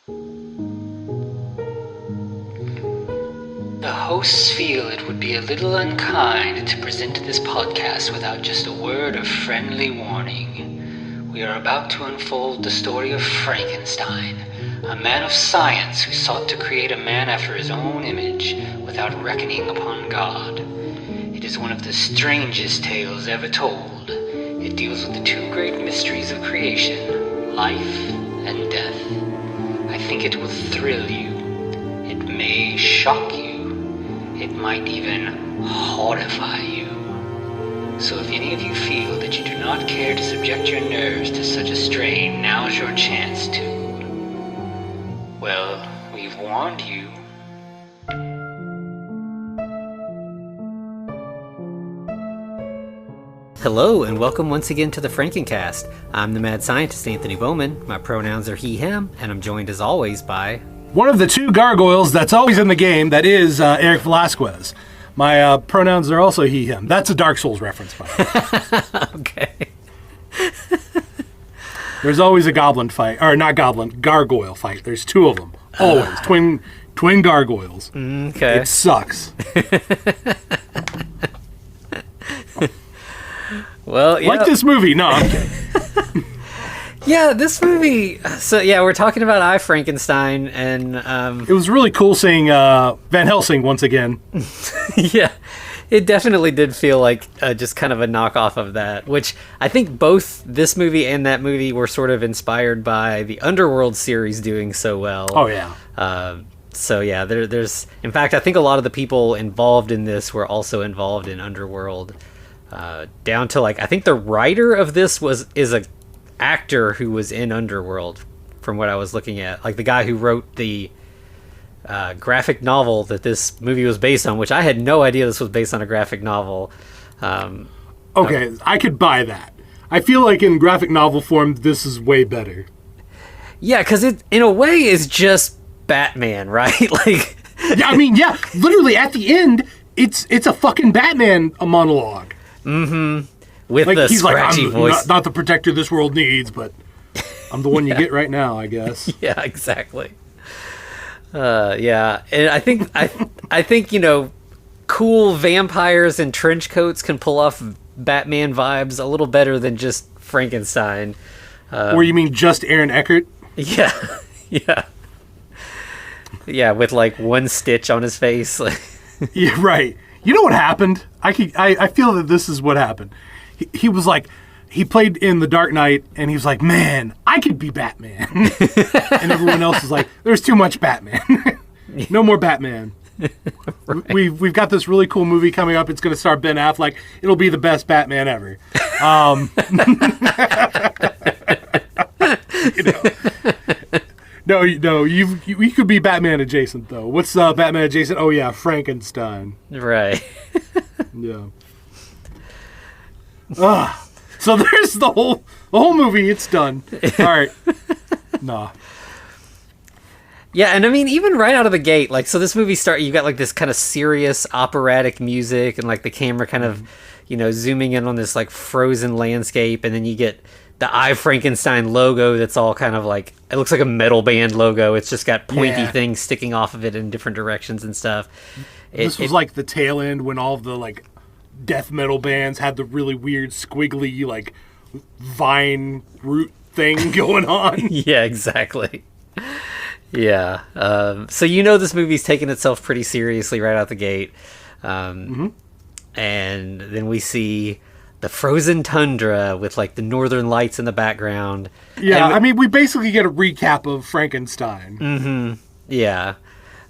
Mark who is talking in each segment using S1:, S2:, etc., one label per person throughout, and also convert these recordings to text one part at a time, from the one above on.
S1: The hosts feel it would be a little unkind to present this podcast without just a word of friendly warning. We are about to unfold the story of Frankenstein, a man of science who sought to create a man after his own image without reckoning upon God. It is one of the strangest tales ever told. It deals with the two great mysteries of creation, life and death. I think it will thrill you. It may shock you. It might even horrify you. So if any of you feel that you do not care to subject your nerves to such a strain, now's your chance to. Well, we've warned you.
S2: Hello, and welcome once again to the Frankencast. I'm the mad scientist, Anthony Bowman. My pronouns are he, him, and I'm joined as always by...
S3: one of the two gargoyles that's always in the game, that is Eric Velasquez. My pronouns are also he, him. That's a Dark Souls reference, by the way.
S2: Okay.
S3: There's always a goblin fight, or not goblin, gargoyle fight. There's two of them. Always. Twin gargoyles.
S2: Okay.
S3: It sucks.
S2: Well, yeah.
S3: Like this movie. No, I'm kidding.
S2: Yeah, this movie... So, yeah, we're talking about I, Frankenstein, and...
S3: It was really cool seeing Van Helsing once again.
S2: Yeah, it definitely did feel like just kind of a knockoff of that, which I think both this movie and that movie were sort of inspired by the Underworld series doing so well.
S3: Oh, yeah.
S2: So, yeah, there's... In fact, I think a lot of the people involved in this were also involved in Underworld. Down to, like, I think the writer of this is a actor who was in Underworld, from what I was looking at, like the guy who wrote the graphic novel that this movie was based on, which I had no idea this was based on a graphic novel.
S3: Okay, I could buy that. I feel like in graphic novel form, this is way better.
S2: Yeah, because it, in a way, is just Batman, right? Like,
S3: yeah, I mean, yeah, literally at the end, it's a fucking Batman monologue.
S2: Mm-hmm. With
S3: like,
S2: the
S3: he's
S2: scratchy
S3: like, I'm
S2: voice.
S3: not the protector this world needs, but I'm the one you get right now, I guess.
S2: Yeah, exactly. Yeah, and I think cool vampires in trench coats can pull off Batman vibes a little better than just Frankenstein.
S3: Or you mean just Aaron Eckhart?
S2: Yeah, yeah, yeah, with like one stitch on his face.
S3: Yeah, right. You know what happened? I feel that this is what happened. He was like, he played in The Dark Knight, and he was like, man, I could be Batman. And everyone else is like, there's too much Batman. No more Batman. Right. We've got this really cool movie coming up. It's going to star Ben Affleck. It'll be the best Batman ever. No, you could be Batman adjacent, though. What's Batman adjacent? Oh, yeah, Frankenstein.
S2: Right.
S3: Yeah. So there's the whole movie. It's done. All right. Nah.
S2: Yeah, and I mean, even right out of the gate, like, so this movie you got like this kind of serious operatic music, and like the camera kind of, zooming in on this like frozen landscape, and then you get the I, Frankenstein logo that's all kind of like, it looks like a metal band logo. It's just got pointy things sticking off of it in different directions and stuff.
S3: This was like the tail end when all of the like death metal bands had the really weird squiggly like vine root thing going on.
S2: Yeah, exactly. Yeah. So this movie's taking itself pretty seriously right out the gate. And then we see the frozen tundra with like the northern lights in the background.
S3: Yeah, I mean, we basically get a recap of Frankenstein.
S2: Mm-hmm. Yeah.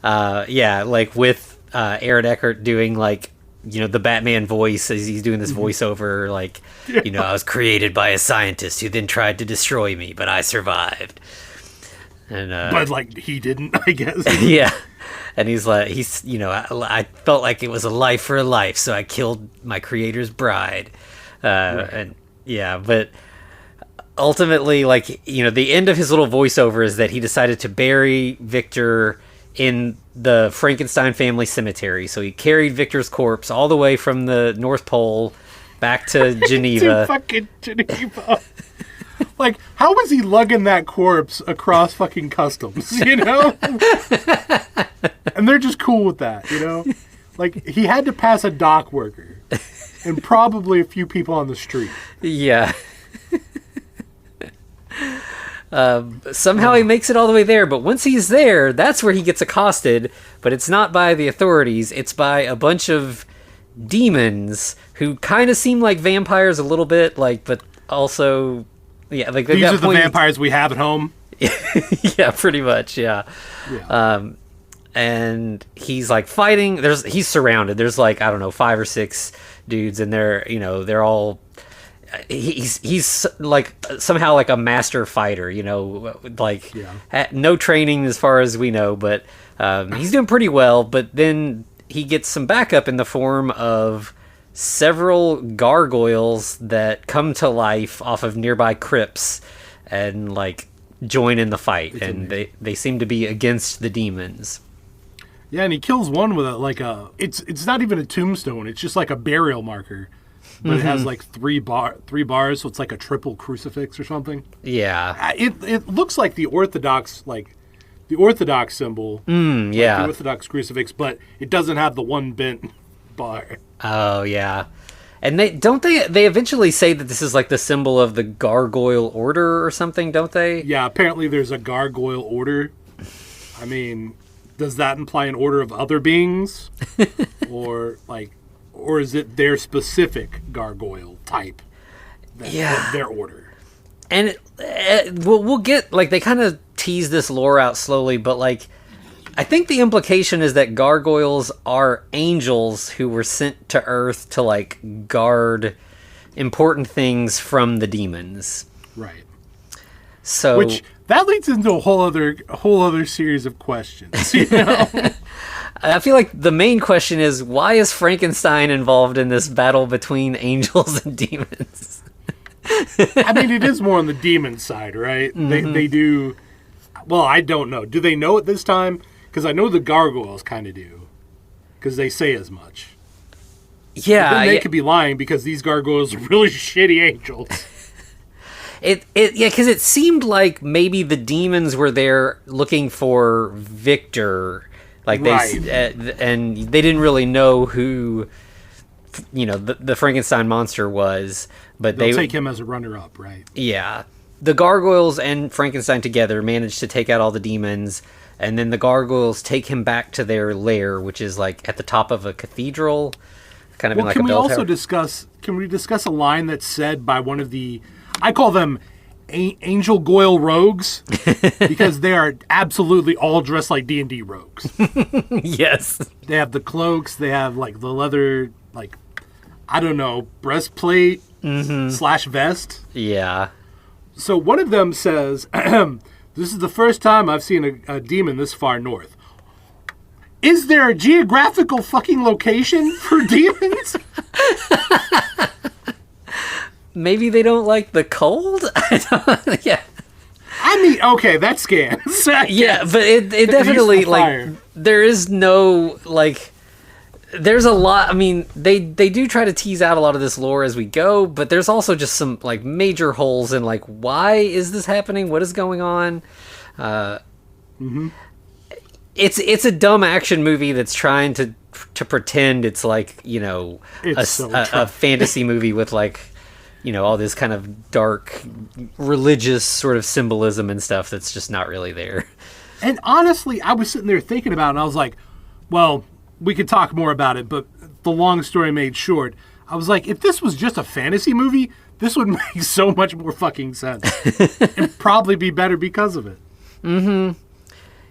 S2: Yeah, like with Aaron Eckhart doing like, the Batman voice as he's doing this voiceover, like, I was created by a scientist who then tried to destroy me, but I survived. And
S3: but like he didn't, I guess.
S2: Yeah. And he's like, I felt like it was a life for a life, so I killed my creator's bride. Right. And yeah, but ultimately, like, the end of his little voiceover is that he decided to bury Victor in the Frankenstein family cemetery. So he carried Victor's corpse all the way from the North Pole back to Geneva.
S3: To fucking Geneva. Like, how was he lugging that corpse across fucking customs, you know? And they're just cool with that, you know? Like, he had to pass a dock worker and probably a few people on the street.
S2: Yeah. Somehow he makes it all the way there, but once he's there, that's where he gets accosted, but it's not by the authorities, it's by a bunch of demons who kind of seem like vampires a little bit, like, but also, yeah, like
S3: these are the vampires we have at home.
S2: Yeah, pretty much, yeah. And he's like fighting. He's surrounded. There's like, I don't know, 5 or 6 dudes, and they're all. He's like somehow like a master fighter, like no training as far as we know, but he's doing pretty well. But then he gets some backup in the form of several gargoyles that come to life off of nearby crypts and like join in the fight, and they seem to be against the demons.
S3: Yeah, and he kills one with it's not even a tombstone, it's just like a burial marker. But it has like 3 bars, so it's like a triple crucifix or something.
S2: Yeah.
S3: It looks like the Orthodox symbol.
S2: Yeah.
S3: The Orthodox crucifix, but it doesn't have the one bent bar.
S2: Oh, yeah. And they eventually say that this is like the symbol of the gargoyle order or something, don't they?
S3: Yeah, apparently there's a gargoyle order. I mean, does that imply an order of other beings? Or is it their specific gargoyle type? Their order.
S2: And we'll get, like, they kind of tease this lore out slowly, but, like, I think the implication is that gargoyles are angels who were sent to Earth to, like, guard important things from the demons.
S3: Right.
S2: So...
S3: Which, that leads into a whole other series of questions, you know?
S2: I feel like the main question is, why is Frankenstein involved in this battle between angels and demons?
S3: I mean, it is more on the demon side, right? Mm-hmm. They do... Well, I don't know. Do they know it this time? Because I know the gargoyles kind of do. Because they say as much.
S2: Yeah.
S3: But then they could be lying because these gargoyles are really shitty angels.
S2: Because it seemed like maybe the demons were there looking for Victor... Like and they didn't really know who, the Frankenstein monster was, but
S3: they'll take him as a runner-up, right?
S2: Yeah, the gargoyles and Frankenstein together managed to take out all the demons, and then the gargoyles take him back to their lair, which is like at the top of a cathedral, kind of in like a bell tower.
S3: Can we discuss a line that's said by one of the, I call them Angel Goyle rogues, because they are absolutely all dressed like D&D rogues.
S2: Yes.
S3: They have the cloaks, they have like the leather, like, I don't know, breastplate / vest.
S2: Yeah.
S3: So one of them says, this is the first time I've seen a demon this far north. Is there a geographical fucking location for demons?
S2: Maybe they don't like the cold? Yeah.
S3: I mean, okay, that scans.
S2: Yeah, but it definitely, like, there is no, like, there's a lot, I mean, they do try to tease out a lot of this lore as we go, but there's also just some, like, major holes in, like, why is this happening? What is going on? It's a dumb action movie that's trying to pretend it's, like, a fantasy movie with, like, all this kind of dark religious sort of symbolism and stuff that's just not really there.
S3: And honestly, I was sitting there thinking about it, and I was like, well, we could talk more about it, but the long story made short, I was like, if this was just a fantasy movie, this would make so much more fucking sense. And probably be better because of it.
S2: Mm-hmm.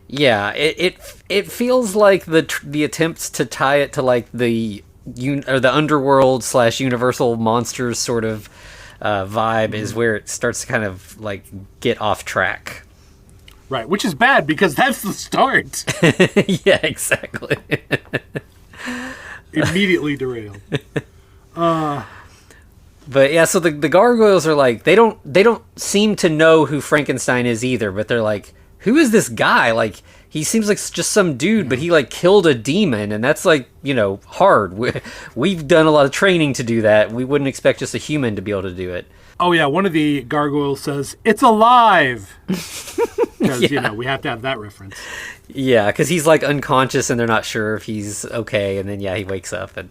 S2: Yeah, it feels like the attempts to tie it to, like, the underworld / universal monsters sort of vibe is where it starts to kind of, like, get off track.
S3: Right, which is bad because that's the start.
S2: Yeah, exactly.
S3: Immediately derailed.
S2: But yeah, so the gargoyles are like, they don't seem to know who Frankenstein is either, but they're like, who is this guy? Like, he seems like just some dude, but he like killed a demon, and that's like, hard. We've done a lot of training to do that. We wouldn't expect just a human to be able to do it.
S3: Oh yeah, one of the gargoyles says, "It's alive," because we have to have that reference.
S2: Yeah, because he's like unconscious, and they're not sure if he's okay, and then he wakes up, and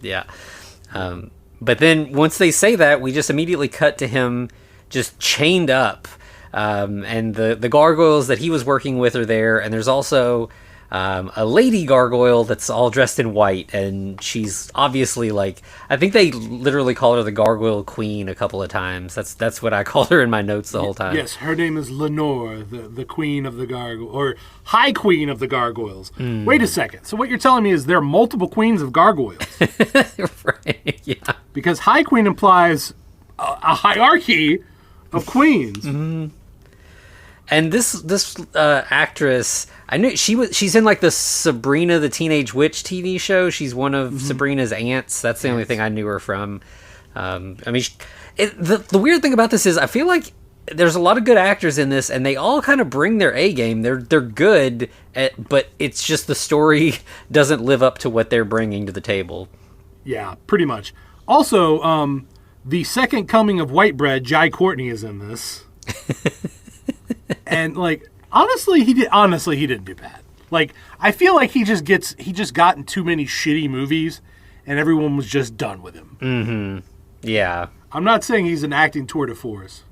S2: but then once they say that, we just immediately cut to him just chained up. And the gargoyles that he was working with are there, and there's also a lady gargoyle that's all dressed in white, and she's obviously like, I think they literally call her the Gargoyle Queen a couple of times. That's what I called her in my notes the whole time.
S3: Yes, her name is Lenore, the Queen of the Gargoyles, or High Queen of the Gargoyles. Wait a second. So what you're telling me is there are multiple queens of gargoyles?
S2: Right, yeah.
S3: Because High Queen implies a hierarchy of queens.
S2: Mm-hmm. And this actress, I knew she's in like the Sabrina the Teenage Witch TV show. She's one of Sabrina's aunts. That's the only thing I knew her from. The weird thing about this is I feel like there's a lot of good actors in this, and they all kind of bring their A game. They're good, but it's just the story doesn't live up to what they're bringing to the table.
S3: Yeah, pretty much. Also, the second coming of white bread, Jai Courtney, is in this. And like honestly he didn't do bad. Like I feel like he just got in too many shitty movies and everyone was just done with him.
S2: Mm-hmm. Yeah.
S3: I'm not saying he's an acting tour de force.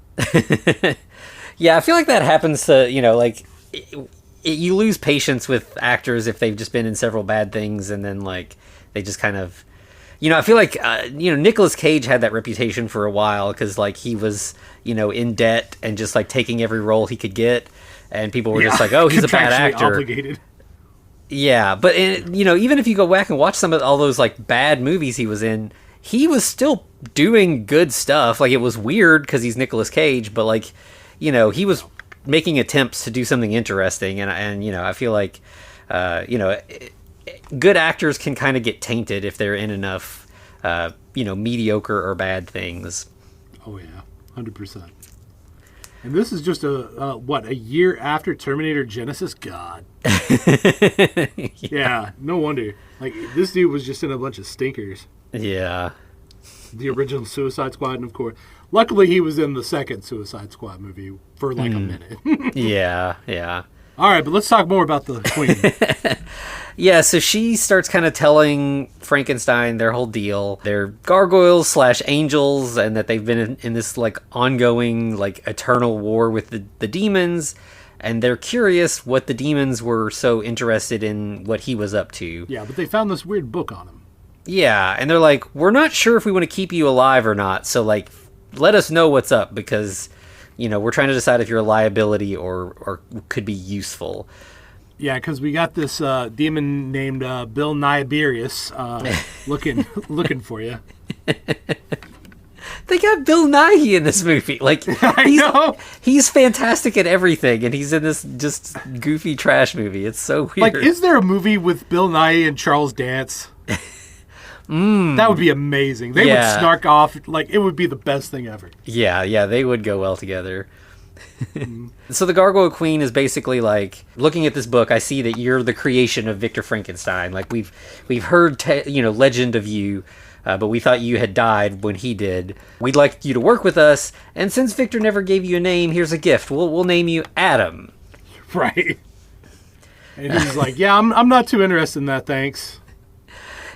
S2: Yeah, I feel like that happens to, you lose patience with actors if they've just been in several bad things and then like they just kind of I feel like, Nicolas Cage had that reputation for a while because, like, he was, in debt and just, like, taking every role he could get. And people were just like, oh, he's a bad actor.
S3: Obligated.
S2: Yeah, but, even if you go back and watch some of all those, like, bad movies he was in, he was still doing good stuff. Like, it was weird because he's Nicolas Cage, but, like, he was making attempts to do something interesting. And I feel like, good actors can kind of get tainted if they're in enough, mediocre or bad things.
S3: Oh yeah, 100%. And this is just a year after Terminator Genesis? God. Yeah, no wonder. Like, this dude was just in a bunch of stinkers.
S2: Yeah.
S3: The original Suicide Squad, and of course, luckily he was in the second Suicide Squad movie for like a minute.
S2: Yeah.
S3: All right, but let's talk more about the Queen.
S2: Yeah, so she starts kind of telling Frankenstein their whole deal. They're gargoyles / angels, and that they've been in this, like, ongoing, like, eternal war with the demons, and they're curious what the demons were so interested in what he was up to.
S3: Yeah, but they found this weird book on him.
S2: Yeah, and they're like, we're not sure if we want to keep you alive or not, so, like, let us know what's up, because, we're trying to decide if you're a liability or could be useful.
S3: Yeah, because we got this demon named Bill Nighy looking for you.
S2: They got Bill Nighy in this movie. Like, he's fantastic at everything, and he's in this just goofy trash movie. It's so weird.
S3: Like, is there a movie with Bill Nighy and Charles Dance? That would be amazing. They would snark off. Like, it would be the best thing ever. Yeah,
S2: they would go well together. So the Gargoyle Queen is basically like, looking at this book, I see that you're the creation of Victor Frankenstein. Like, we've heard legend of you, but we thought you had died when he did. We'd like you to work with us, and since Victor never gave you a name, here's a gift. We'll name you Adam.
S3: Right. And he's like, yeah, I'm not too interested in that, thanks.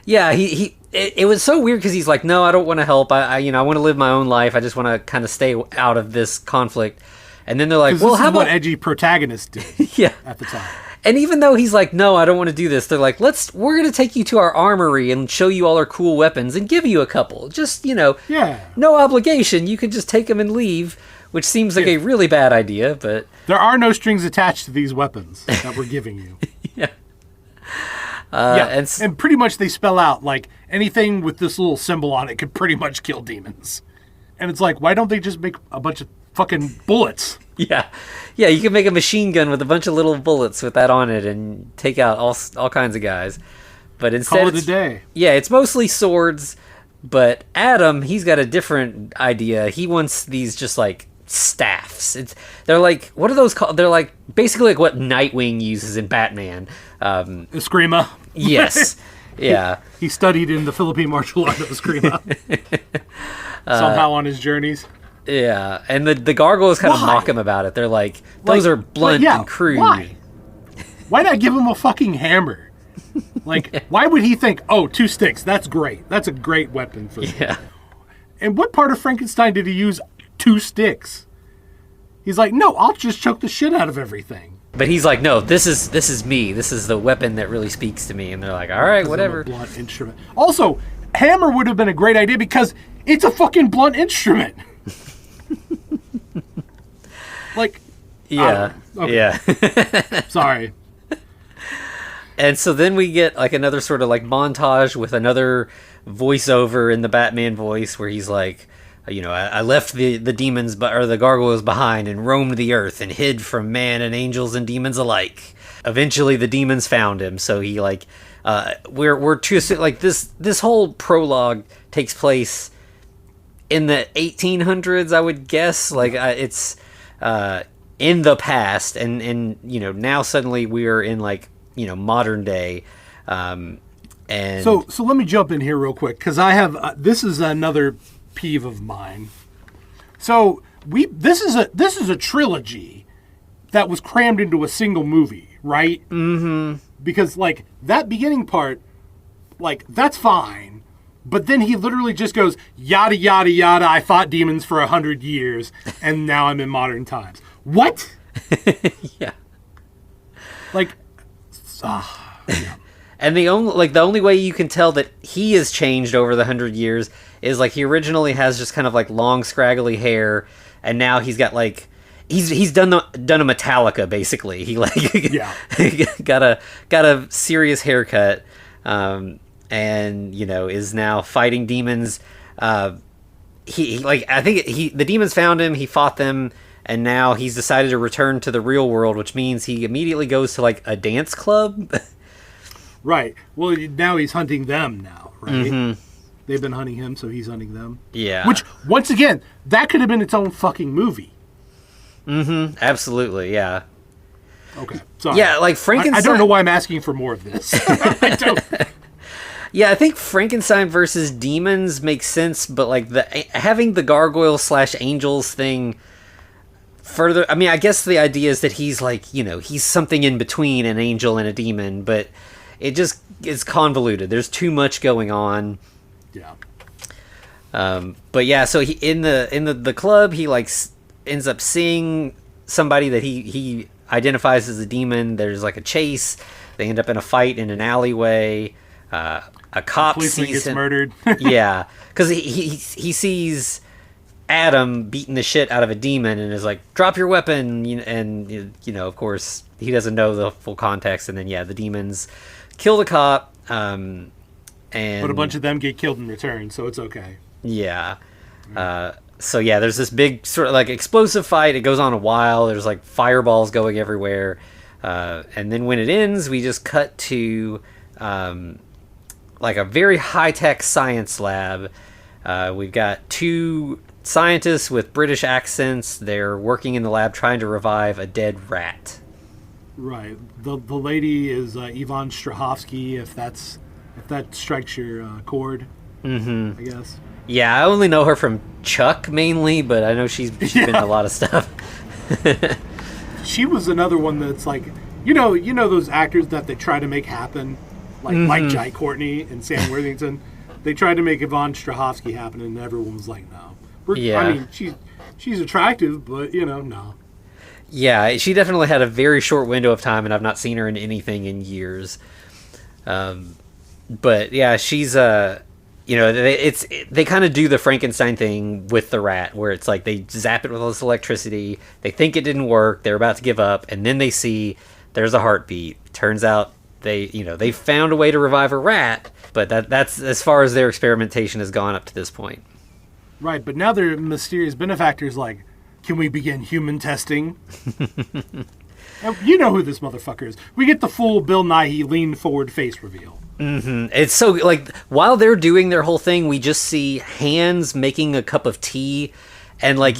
S2: Yeah, it was so weird because he's like, no, I don't want to help. I want to live my own life. I just want to kind of stay out of this conflict. And then they're like, well, how about
S3: what edgy protagonists did
S2: yeah.
S3: at the time.
S2: And even though he's like, no, I don't want to do this, they're like, we're going to take you to our armory and show you all our cool weapons and give you a couple. Just, no obligation. You can just take them and leave, which seems like a really bad idea, but...
S3: There are no strings attached to these weapons that we're giving you.
S2: Yeah.
S3: And pretty much they spell out, like, anything with this little symbol on it could pretty much kill demons. And it's like, why don't they just make a bunch of fucking bullets?
S2: Yeah, you can make a machine gun with a bunch of little bullets with that on it and take out all kinds of guys. But instead,
S3: call it a day.
S2: Yeah, it's mostly swords. But Adam, he's got a different idea. He wants these just like staffs. They're like, what are those called? They're like basically like what Nightwing uses in Batman.
S3: Eskrima.
S2: Yes. Yeah.
S3: He studied in the Philippine martial art of Eskrima. Somehow on his journeys.
S2: Yeah, and the gargoyles kind of mock him about it. They're like, those are blunt and crude.
S3: Why not give him a fucking hammer? Like, why would he think, oh, 2 sticks, that's great. That's a great weapon for me.
S2: Yeah.
S3: And what part of Frankenstein did he use 2 sticks? He's like, no, I'll just choke the shit out of everything.
S2: But he's like, no, this is me. This is the weapon that really speaks to me. And they're like, all right, whatever.
S3: I'm a blunt instrument. Also, hammer would have been a great idea because it's a fucking blunt instrument. Like,
S2: yeah,
S3: okay.
S2: Yeah.
S3: Sorry.
S2: And so then we get like another sort of like montage with another voiceover in the Batman voice where he's like, you know, I left the demons or the gargoyles behind and roamed the earth and hid from man and angels and demons alike. Eventually the demons found him. So he like, we're too, like this whole prologue takes place in the 1800s, I would guess. Like it's in the past, and you know, now suddenly we are in like, you know, modern day. And
S3: so let me jump in here real quick because I have this is another peeve of mine. So this is a trilogy that was crammed into a single movie, right? Mm-hmm. Because like that beginning part, like that's fine. But then he literally just goes, yada, yada, yada, I fought demons for 100 years, and now I'm in modern times. What?
S2: Yeah.
S3: Like, yeah.
S2: And the only way you can tell that he has changed over the 100 years is like he originally has just kind of like long, scraggly hair, and now he's got like he's done a Metallica basically. He like got a serious haircut. And you know is now fighting demons. He like I think the demons found him. He fought them, and now he's decided to return to the real world, which means he immediately goes to like a dance club.
S3: Right. Well, now he's hunting them now, right? Mm-hmm. They've been hunting him, so he's hunting them.
S2: Yeah.
S3: Which once again, that could have been its own fucking movie.
S2: Mm-hmm. Absolutely. Yeah.
S3: Okay. Sorry.
S2: Yeah, like Frankenstein.
S3: I don't know why I'm asking for more of this. I don't.
S2: Yeah, I think Frankenstein versus demons makes sense, but like having the gargoyle / angels thing further. I mean, I guess the idea is that he's like, you know, he's something in between an angel and a demon, but it just is convoluted. There's too much going on.
S3: Yeah.
S2: But yeah, so he in the club he like ends up seeing somebody that he identifies as a demon. There's like a chase. They end up in a fight in an alleyway. A cop sees him.
S3: Murdered.
S2: Yeah, because he sees Adam beating the shit out of a demon and is like, "Drop your weapon!" And you know, of course, he doesn't know the full context. And then the demons kill the cop. And
S3: but a bunch of them get killed in return, so it's okay.
S2: Yeah. So yeah, there's this big sort of like explosive fight. It goes on a while. There's like fireballs going everywhere. And then when it ends, we just cut to like a very high-tech science lab. We've got 2 scientists with British accents. They're working in the lab trying to revive a dead rat.
S3: Right. The lady is Yvonne Strahovski, if that strikes your chord, I guess.
S2: Yeah, I only know her from Chuck mainly, but I know she's been in a lot of stuff.
S3: She was another one that's like, you know those actors that they try to make happen, like Mike Jai Courtney and Sam Worthington. They tried to make Yvonne Strahovski happen, and everyone was like, no.
S2: Yeah.
S3: I mean, she's attractive, but no.
S2: Yeah, she definitely had a very short window of time, and I've not seen her in anything in years. But yeah, she's they kind of do the Frankenstein thing with the rat, where it's like they zap it with all this electricity. They think it didn't work. They're about to give up, and then they see there's a heartbeat. Turns out they found a way to revive a rat, but that's as far as their experimentation has gone up to this point.
S3: Right, but now their mysterious benefactor's like, can we begin human testing? You know who this motherfucker is. We get the full Bill Nighy lean forward face reveal.
S2: Mm-hmm. It's so, like, while they're doing their whole thing, we just see hands making a cup of tea, and, like,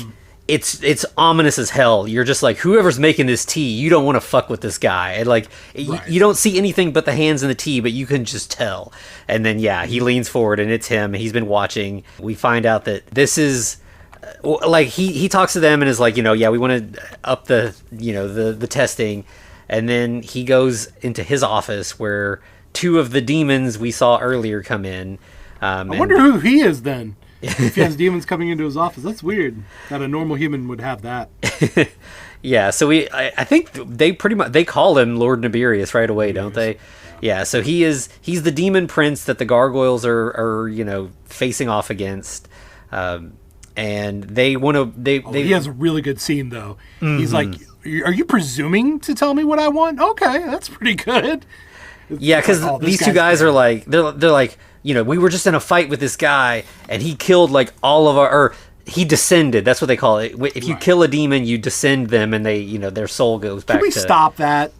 S2: it's ominous as hell. You're just like, whoever's making this tea, you don't want to fuck with this guy. And like, you don't see anything but the hands in the tea, but you can just tell. And then, he leans forward and it's him. He's been watching. We find out that this is, like, he talks to them and is like, we want to up the, the testing. And then he goes into his office where 2 of the demons we saw earlier come in.
S3: I wonder who he is then. If he has demons coming into his office, that's weird. That a normal human would have that.
S2: Yeah, so I think they call him Lord Nibirius right away, don't they? Yeah, so he's the demon prince that the gargoyles are facing off against, and they want to.
S3: He has a really good scene though. Mm-hmm. He's like, "Are you presuming to tell me what I want? Okay, that's pretty good."
S2: Yeah, because these 2 guys are like they're like. We were just in a fight with this guy, and he killed, like, all of or he descended. That's what they call it. If you kill a demon, you descend them, and they, their soul goes back to...
S3: Can we stop that?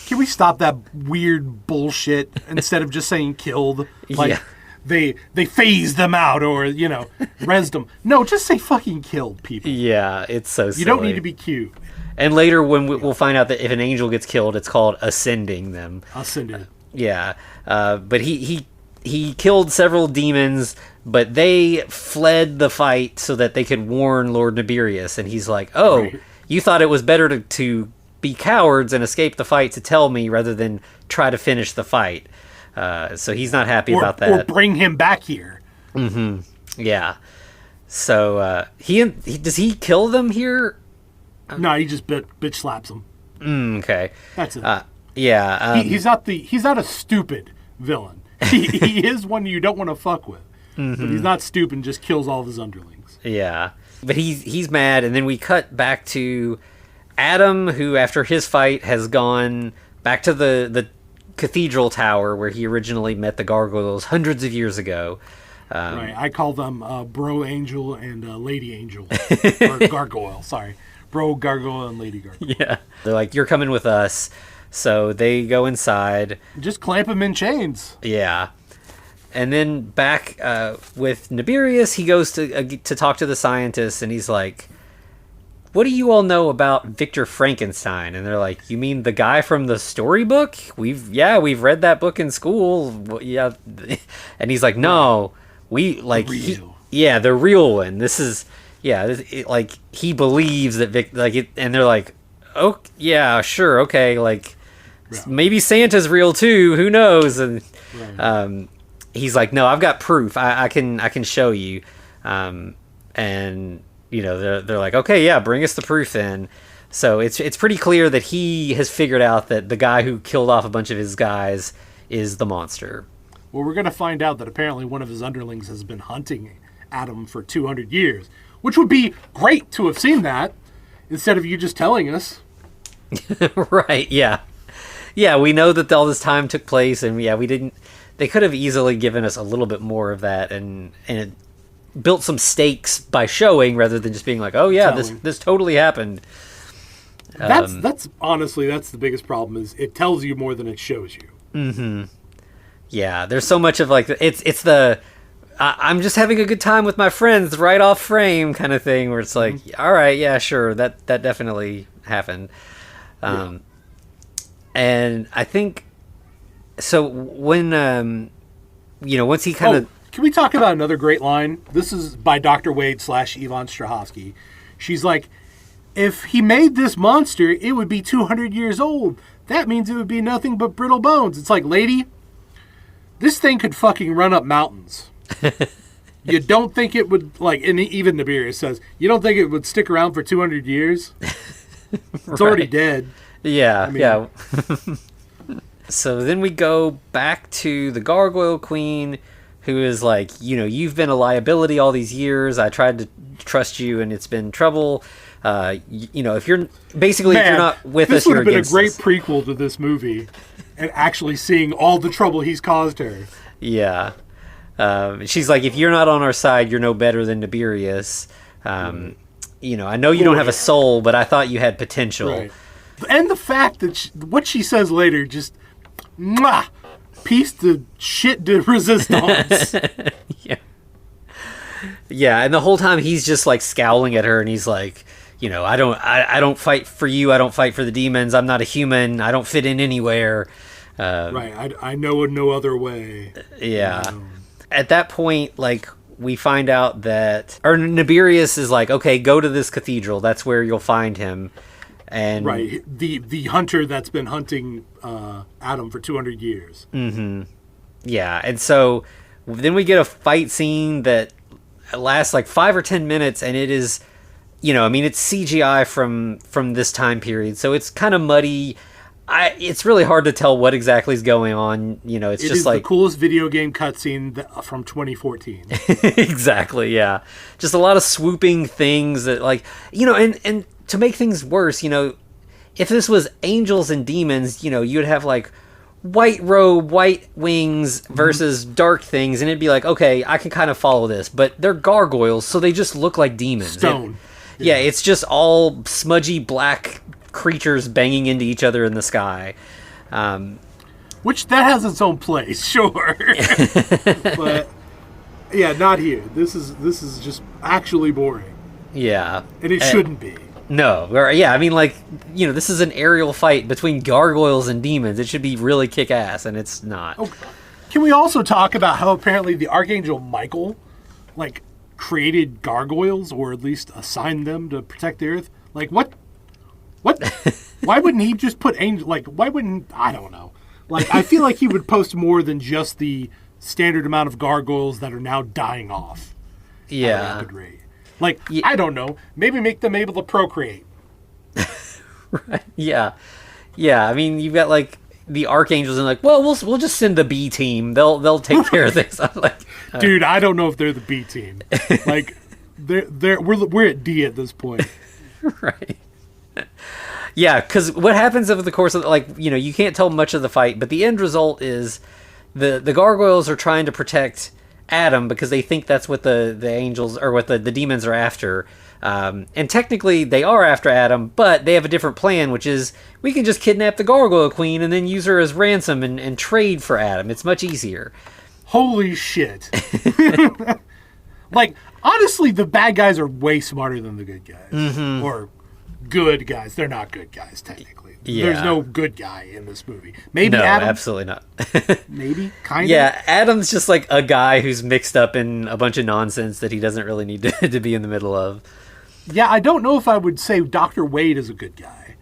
S3: Can we stop that weird bullshit instead of just saying killed? Like, they phased them out or, resed them. No, just say fucking killed, people.
S2: Yeah, it's so silly.
S3: You don't need to be cute.
S2: And later, when we'll find out that if an angel gets killed, it's called ascending them.
S3: Ascending.
S2: Yeah. But he killed several demons, but they fled the fight so that they could warn Lord Nibirius. And he's like, you thought it was better to be cowards and escape the fight to tell me rather than try to finish the fight. So he's not happy about that.
S3: Or bring him back here.
S2: Mm-hmm. Yeah. So does he kill them here?
S3: No, he just bitch slaps them.
S2: Okay.
S3: That's it.
S2: Yeah.
S3: He's not a stupid villain. He is one you don't want to fuck with. Mm-hmm. But he's not stupid and just kills all of his underlings.
S2: Yeah. But he's mad, and then we cut back to Adam, who after his fight has gone back to the cathedral tower where he originally met the gargoyles hundreds of years ago.
S3: Right. I call them Bro Angel and Lady Angel. Or Gargoyle, sorry. Bro Gargoyle and Lady Gargoyle.
S2: Yeah. They're like, you're coming with us. So they go inside.
S3: Just clamp him in chains.
S2: Yeah. And then back with Nibirius, he goes to talk to the scientists, and he's like, what do you all know about Victor Frankenstein? And they're like, you mean the guy from the storybook? We've read that book in school. Yeah. And he's like, no, the real one. This is, like, he believes that and they're like, oh, yeah, sure, okay, like, maybe Santa's real too. Who knows? And he's like, no, I've got proof. I can show you. And they're like, okay, yeah, bring us the proof then. So it's pretty clear that he has figured out that the guy who killed off a bunch of his guys is the monster.
S3: Well, we're going to find out that apparently one of his underlings has been hunting Adam for 200 years, which would be great to have seen that instead of you just telling us.
S2: Right, yeah. Yeah, we know that all this time took place, and we didn't... They could have easily given us a little bit more of that and it built some stakes by showing rather than just being like, oh yeah, this totally happened.
S3: That's honestly, that's the biggest problem, is it tells you more than it shows you.
S2: Mm-hmm. Yeah, there's so much of like, it's the... I'm just having a good time with my friends right off frame kind of thing where it's like, all right, yeah, sure, that definitely happened. And I think so when once he kind of
S3: can we talk about another great line? This is by Dr. Wade / Yvonne Strahovski. She's like, if he made this monster, it would be 200 years old. That means it would be nothing but brittle bones. It's like, lady, this thing could fucking run up mountains. You don't think it would, like, and even Nibirius says, you don't think it would stick around for 200 years? It's already dead.
S2: Yeah, yeah. So then we go back to the Gargoyle Queen, who is like, you've been a liability all these years. I tried to trust you, and it's been trouble. If you're basically, if you're not with us, you're against us.
S3: This would have been a great prequel to this movie, and actually seeing all the trouble he's caused her.
S2: Yeah. She's like, if you're not on our side, you're no better than Nibirius. I know you don't have a soul, but I thought you had potential.
S3: Right. And the fact that what she says later, just, piece de shit de resistance.
S2: Yeah. Yeah, and the whole time he's just like scowling at her, and he's like, I don't fight for you. I don't fight for the demons. I'm not a human. I don't fit in anywhere.
S3: Right. I know no other way.
S2: Yeah. At that point, like, we find out that, or Nibirius is like, okay, go to this cathedral. That's where you'll find him. And
S3: right, the hunter that's been hunting Adam for 200 years.
S2: Mm-hmm. Yeah, and so then we get a fight scene that lasts like 5 or 10 minutes, and it is, it's CGI from this time period, so it's kind of muddy. It's really hard to tell what exactly is going on. It's
S3: it
S2: just
S3: is
S2: like
S3: the coolest video game cutscene from 2014.
S2: Exactly, yeah. Just a lot of swooping things that, like, and to make things worse, if this was angels and demons, you'd have like white robe, white wings versus dark things, and it'd be like, okay, I can kind of follow this, but they're gargoyles, so they just look like demons.
S3: Stone.
S2: Yeah, it's just all smudgy black creatures banging into each other in the sky.
S3: Which that has its own place, sure. But yeah, not here. This is just actually boring.
S2: Yeah.
S3: And it shouldn't be.
S2: No, this is an aerial fight between gargoyles and demons. It should be really kick-ass, and it's not.
S3: Oh, can we also talk about how apparently the Archangel Michael, like, created gargoyles, or at least assigned them to protect the Earth? Like, what? Why wouldn't he just put angel? Like, why wouldn't? I don't know. Like, I feel like he would post more than just the standard amount of gargoyles that are now dying off.
S2: Yeah.
S3: At a rapid rate. Like, I don't know. Maybe make them able to procreate.
S2: Right. Yeah. Yeah. I mean, you've got like the archangels and like, well, we'll just send the B team. They'll take care of this. I'm like,
S3: dude, I don't know if they're the B team. Like, we're at D at this point.
S2: Right. Yeah, because what happens over the course of, like, you can't tell much of the fight, but the end result is the gargoyles are trying to protect Adam because they think that's what the angels, or what the demons are after. And technically they are after Adam, but they have a different plan, which is we can just kidnap the Gargoyle Queen and then use her as ransom and trade for Adam. It's much easier.
S3: Holy shit. Like, honestly, the bad guys are way smarter than the good guys.
S2: Mm-hmm.
S3: Or good guys. They're not good guys, technically.
S2: Yeah.
S3: There's no good guy in this movie. Maybe
S2: no,
S3: Adam.
S2: Absolutely not.
S3: Maybe, kind of.
S2: Yeah, Adam's just like a guy who's mixed up in a bunch of nonsense that he doesn't really need to be in the middle of.
S3: Yeah, I don't know if I would say Dr. Wade is a good guy.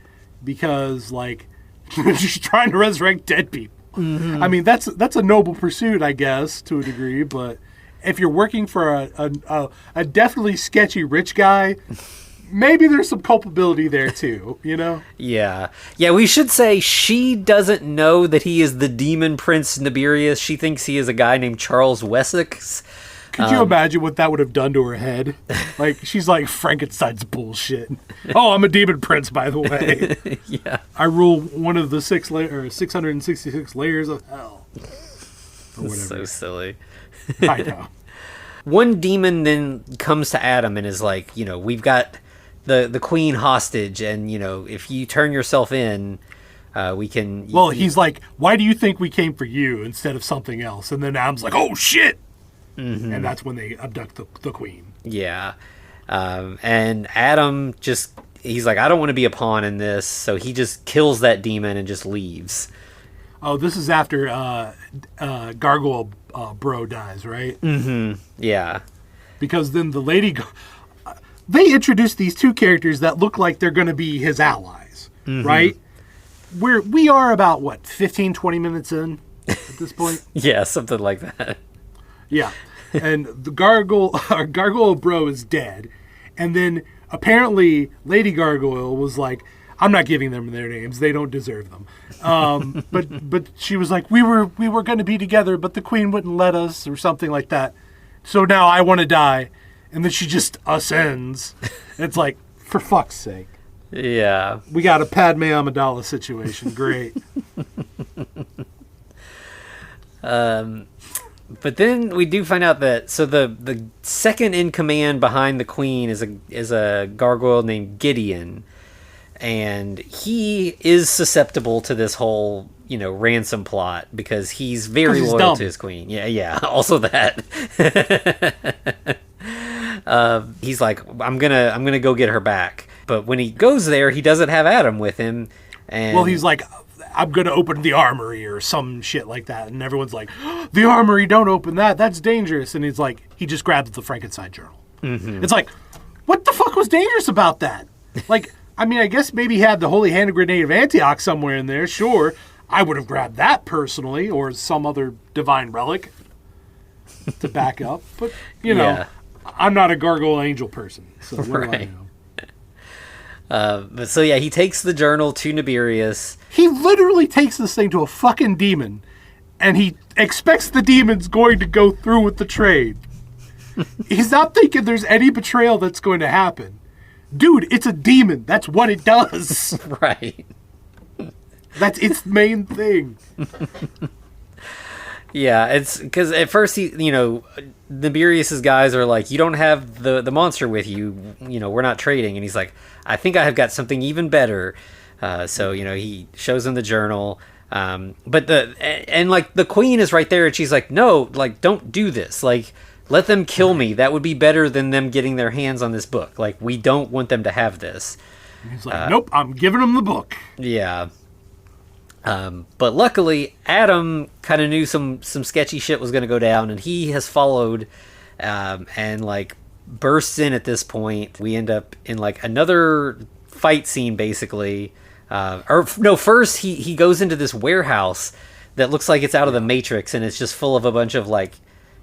S3: Because, like, just trying to resurrect dead people. Mm-hmm. I mean, that's a noble pursuit, I guess, to a degree. But if you're working for a definitely sketchy rich guy, maybe there's some culpability there too,
S2: Yeah. Yeah, we should say she doesn't know that he is the demon prince Nibirius. She thinks he is a guy named Charles Wessex.
S3: Could you imagine what that would have done to her head? Like, she's like, Frankenstein's bullshit. Oh, I'm a demon prince, by the way.
S2: Yeah.
S3: I rule one of the 666 layers of hell. Or whatever.
S2: So silly.
S3: I know.
S2: One demon then comes to Adam and is like, we've got the queen hostage, and if you turn yourself in, we can.
S3: Well, he's like, why do you think we came for you instead of something else? And then Adam's like, oh shit, and that's when they abduct the queen.
S2: Yeah, and Adam he's like, I don't want to be a pawn in this, so he just kills that demon and just leaves.
S3: Oh, this is after Gargoyle Bro dies, right?
S2: Mm-hmm. Yeah.
S3: Because then the lady. They introduced these two characters that look like they're going to be his allies, right? We are about, 15, 20 minutes in at this point?
S2: Yeah, something like that.
S3: Yeah. And the Gargoyle Bro is dead. And then apparently Lady Gargoyle was like, I'm not giving them their names. They don't deserve them. But she was like, we were going to be together, but the queen wouldn't let us, or something like that. So now I want to die. And then she just ascends. It's like, for fuck's sake.
S2: Yeah.
S3: We got a Padme Amidala situation. Great.
S2: But then we do find out that the second in command behind the queen is a gargoyle named Gideon, and he is susceptible to this whole ransom plot because he's very loyal
S3: dumb.
S2: to his queen. Yeah. Also that. He's like, I'm gonna go get her back. But when he goes there, he doesn't have Adam with him. And
S3: Well, he's like, I'm going to open the armory or some shit like that. And everyone's like, the armory, don't open that. That's dangerous. And he's like, he just grabs the Frankenstein journal. It's like, what the fuck was dangerous about that? Like, I mean, I guess maybe he had the Holy Hand Grenade of Antioch somewhere in there. Sure. I would have grabbed that personally, or some other divine relic to back up. But, you know,
S2: Yeah.
S3: I'm not a gargoyle angel person. So what do I
S2: Right.
S3: know?
S2: But so yeah, he takes the journal to Nibirius.
S3: He literally takes this thing to a fucking demon, and he expects the demon's going to go through with the trade. He's not thinking there's any betrayal that's going to happen. Dude, it's a demon. That's what it does.
S2: Right.
S3: That's its main thing.
S2: Yeah, it's because at first Nibirius's guys are like, you don't have the monster with you, we're not trading. And he's like, I think I have got something even better. So he shows him the journal. But the queen is right there, and she's like, no, like, don't do this. Like, let them kill me. That would be better than them getting their hands on this book. Like, we don't want them to have this.
S3: And he's like, nope, I'm giving him the book.
S2: Yeah. But luckily, Adam kind of knew some sketchy shit was going to go down, and he has followed, and like bursts in at this point. We end up in like another fight scene, basically. First he goes into this warehouse that looks like it's out of the Matrix, and it's just full of a bunch of like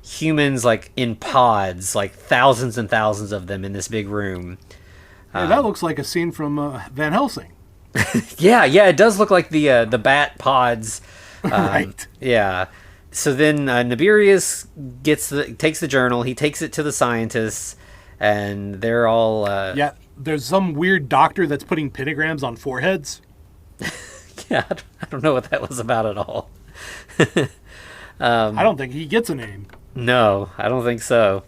S2: humans, like in pods, like thousands and thousands of them in this big room.
S3: Hey, that looks like a scene from Van Helsing.
S2: Yeah, it does look like the bat pods.
S3: Right.
S2: Yeah. So then Nibirius takes the journal. He takes it to the scientists, and they're all.
S3: Yeah, there's some weird doctor that's putting pentagrams on foreheads.
S2: Yeah, I don't know what that was about at all.
S3: I don't think he gets a name.
S2: No, I don't think so.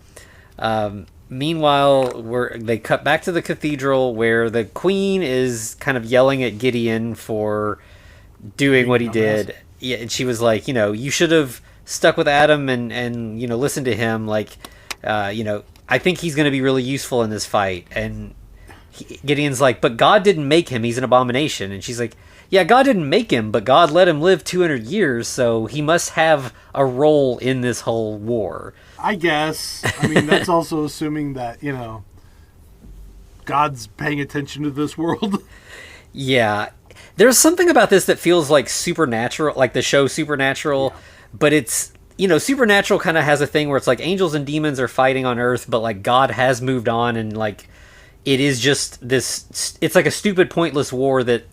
S2: Meanwhile, they cut back to the cathedral where the queen is kind of yelling at Gideon for doing what he did. Yeah, and she was like, you should have stuck with Adam and listened to him. Like, I think he's going to be really useful in this fight. And Gideon's like, but God didn't make him. He's an abomination. And she's like, yeah, God didn't make him, but God let him live 200 years, so he must have a role in this whole war.
S3: I guess. I mean, that's also assuming that, God's paying attention to this world.
S2: Yeah. There's something about this that feels like Supernatural, like the show Supernatural, but it's, Supernatural kind of has a thing where it's like angels and demons are fighting on Earth, but like God has moved on, and like it is just this, it's like a stupid, pointless war that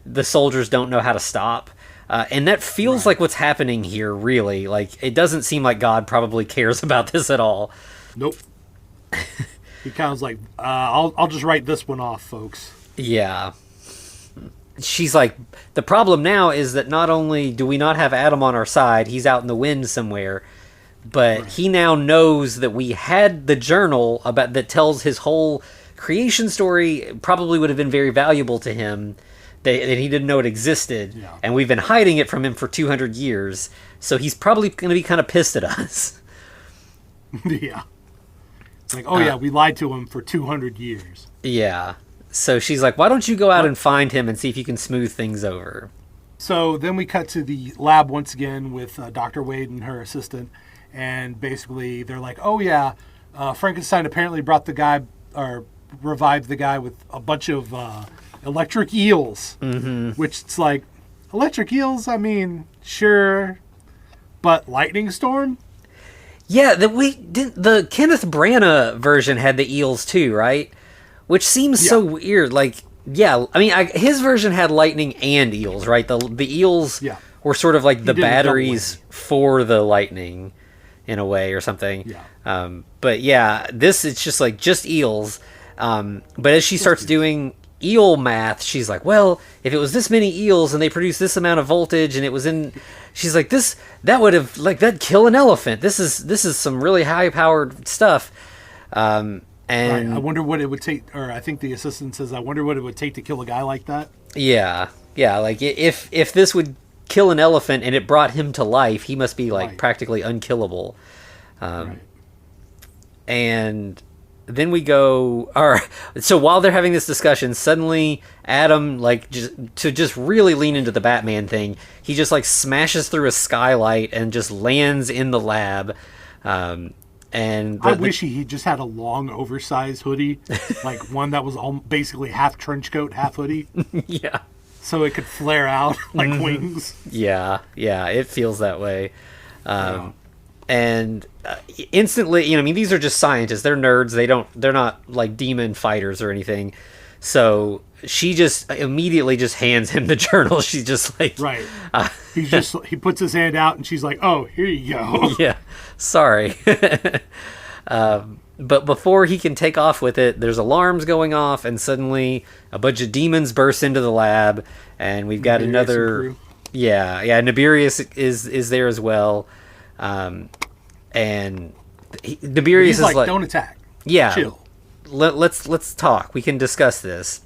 S2: the soldiers don't know how to stop. And that feels like what's happening here, really. Like, it doesn't seem like God probably cares about this at all.
S3: Nope. He kind of like, I'll just write this one off, folks.
S2: Yeah. She's like, the problem now is that not only do we not have Adam on our side, he's out in the wind somewhere, but he now knows that we had the journal that tells his whole creation story. Probably would have been very valuable to him. That he didn't know it existed, and we've been hiding it from him for 200 years, so he's probably going to be kind of pissed at us.
S3: Yeah. Like, yeah, we lied to him for 200 years.
S2: Yeah. So she's like, why don't you go out and find him and see if you can smooth things over?
S3: So then we cut to the lab once again with Dr. Wade and her assistant, and basically they're like, Frankenstein apparently brought the guy, or revived the guy with a bunch of electric eels, which it's like, electric eels, I mean, sure, but lightning storm?
S2: Yeah, the Kenneth Branagh version had the eels too, right? Which seems so weird. Like, yeah, I mean, his version had lightning and eels, right? The eels were sort of like the batteries for the lightning, in a way, or something.
S3: Yeah.
S2: But yeah, it's just eels. But as she starts doing eel math, she's like, well, if it was this many eels and they produce this amount of voltage and it was in, she's like, that'd kill an elephant. This is some really high powered stuff. And
S3: I wonder what it would take, or I think the assistant says, I wonder what it would take to kill a guy like that.
S2: Yeah, like if this would kill an elephant and it brought him to life, he must be like practically unkillable. And then we go. So while they're having this discussion, suddenly Adam, like, just really lean into the Batman thing, he just like smashes through a skylight and just lands in the lab. And
S3: I wish he just had a long, oversized hoodie, like one that was basically half trench coat, half hoodie.
S2: Yeah.
S3: So it could flare out like wings.
S2: Yeah, it feels that way. And instantly, I mean, these are just scientists. They're nerds. They're not like demon fighters or anything. So she just immediately just hands him the journal. She's just like,
S3: right. He puts his hand out and she's like, "Oh, here you go."
S2: Yeah, sorry. But before he can take off with it, there's alarms going off, and suddenly a bunch of demons burst into the lab, and we've got another. Yeah. Nibirius is there as well, and Nibirius is like,
S3: "Don't attack.
S2: Yeah,
S3: chill.
S2: Let's talk. We can discuss this."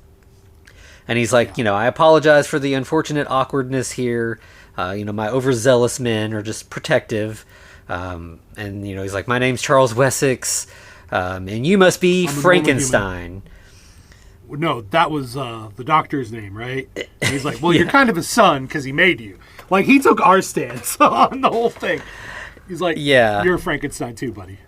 S2: And he's like, I apologize for the unfortunate awkwardness here. My overzealous men are just protective. And he's like, my name's Charles Wessex, and you must be Frankenstein.
S3: No, that was the doctor's name, right? And he's like, well, you're kind of his son because he made you. Like, he took our stance on the whole thing. He's like, you're Frankenstein too, buddy.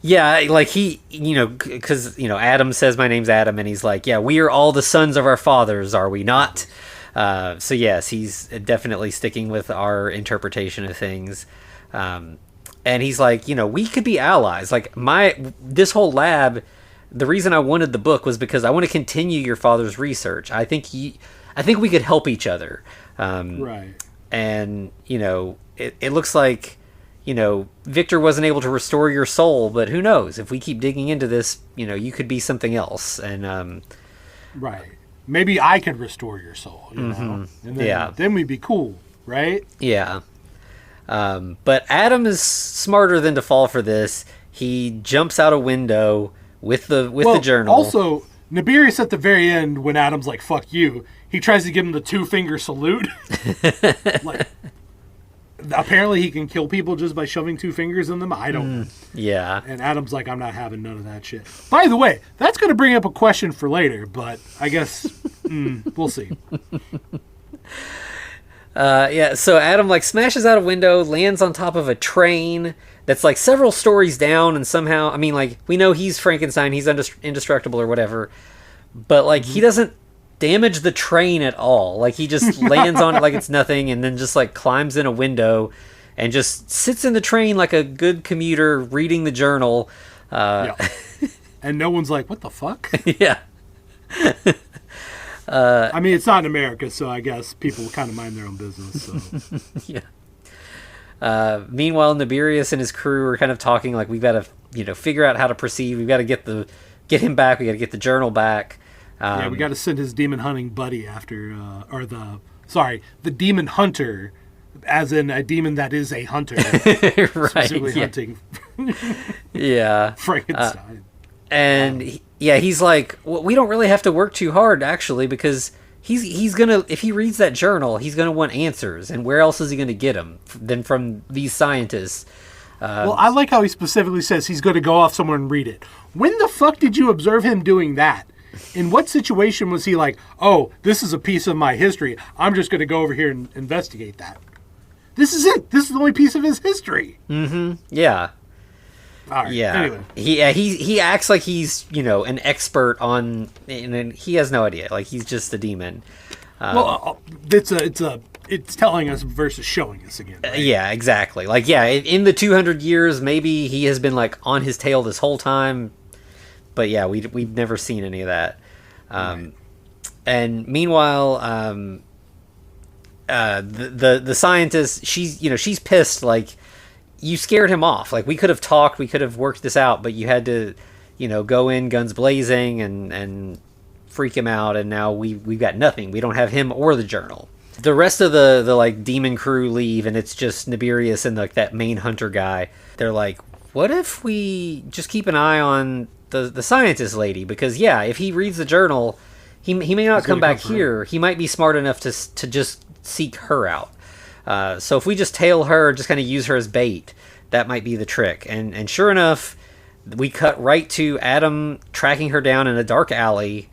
S2: Yeah, like he, because, Adam says my name's Adam, and he's like, yeah, we are all the sons of our fathers, are we not? So yes, he's definitely sticking with our interpretation of things. And he's like, we could be allies. Like, this whole lab, the reason I wanted the book was because I want to continue your father's research. I think we could help each other.
S3: Right.
S2: And, it looks like, Victor wasn't able to restore your soul, but who knows? If we keep digging into this, you could be something else. And
S3: right. Maybe I could restore your soul, know? And then we'd be cool, right?
S2: Yeah. But Adam is smarter than to fall for this. He jumps out a window with the journal.
S3: Also, Nibirius at the very end, when Adam's like, fuck you, he tries to give him the 2-finger salute. Like, apparently he can kill people just by shoving 2 fingers in them. I don't know.
S2: Yeah.
S3: And Adam's like, I'm not having none of that shit. By the way, that's going to bring up a question for later, but I guess we'll see.
S2: So Adam like smashes out a window, lands on top of a train that's like several stories down, and somehow, I mean, like, we know he's Frankenstein, he's indestructible or whatever, but like he doesn't damage the train at all. Like, he just lands on it like it's nothing, and then just like climbs in a window and just sits in the train like a good commuter reading the journal.
S3: And no one's like, what the fuck?
S2: Yeah.
S3: I mean, it's not in America, so I guess people kind of mind their own business. So.
S2: Yeah. Meanwhile, Nibirius and his crew are kind of talking like, we've got to, figure out how to proceed. We've got to get him back. We got to get the journal back.
S3: We got to send his demon hunting buddy after, the demon hunter, as in a demon that is a hunter,
S2: right?
S3: Specifically hunting.
S2: Yeah.
S3: Frankenstein.
S2: And he's like, well, we don't really have to work too hard, actually, because he's gonna, if he reads that journal, he's gonna want answers, and where else is he gonna get them than from these scientists?
S3: Well, I like how he specifically says he's going to go off somewhere and read it. When the fuck did you observe him doing that? In what situation was he like, oh, this is a piece of my history, I'm just going to go over here and investigate that? This is it. This is the only piece of his history.
S2: Mm-hmm. Yeah.
S3: All right.
S2: Yeah.
S3: Anyway.
S2: He acts like he's, an expert on, and he has no idea. Like, he's just a demon.
S3: It's telling us versus showing us again. Right?
S2: Yeah, exactly. Like, in the 200 years, maybe he has been like on his tail this whole time. But yeah, we've never seen any of that. Right. And meanwhile, the scientist, she's pissed. Like, you scared him off. Like, we could have talked, we could have worked this out, but you had to, go in guns blazing and freak him out. And now we've got nothing. We don't have him or the journal. The rest of the like demon crew leave, and it's just Nibirius and like that main hunter guy. They're like, what if we just keep an eye on the scientist lady? Because if he reads the journal, he may not come back here. He might be smart enough to just seek her out. So if we just tail her, just kind of use her as bait, that might be the trick. And sure enough, we cut right to Adam tracking her down in a dark alley,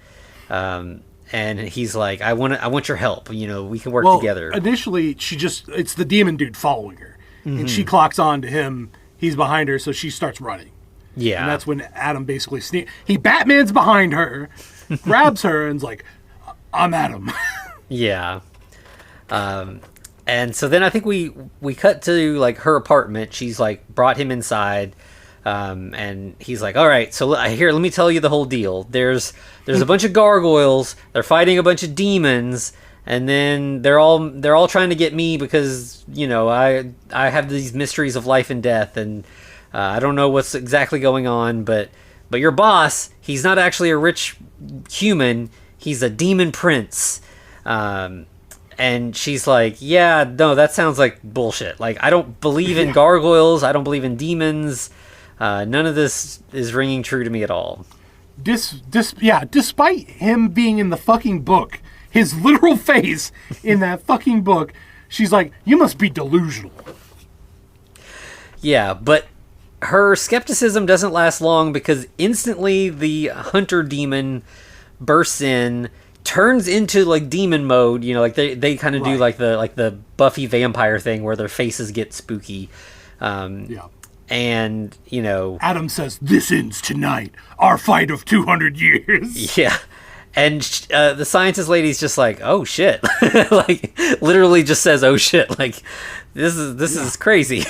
S2: and he's like, I want your help. You know, we can work together.
S3: Initially, it's the demon dude following her, and she clocks on to him. He's behind her, so she starts running.
S2: Yeah,
S3: and that's when Adam basically he Batman's behind her, grabs her, and's like, I'm Adam.
S2: Yeah. And so then I think we cut to like her apartment. She's like brought him inside, and he's like, all right, so here, let me tell you the whole deal. There's a bunch of gargoyles. They're fighting a bunch of demons, and then they're all trying to get me because, you know, I have these mysteries of life and death, and I don't know what's exactly going on, but your boss, he's not actually a rich human. He's a demon prince. And she's like, yeah, no, that sounds like bullshit. Like, I don't believe in gargoyles. I don't believe in demons. None of this is ringing true to me at all.
S3: Despite him being in the fucking book, his literal face in that fucking book, she's like, you must be delusional.
S2: Yeah, but her skepticism doesn't last long because instantly the hunter demon bursts in, turns into like demon mode, you know, like they kind of do like the Buffy vampire thing where their faces get spooky. And, you know,
S3: Adam says, this ends tonight, our fight of 200 years.
S2: Yeah. And the scientist lady's just like, oh shit. Like, literally just says, oh shit. Like, this is crazy.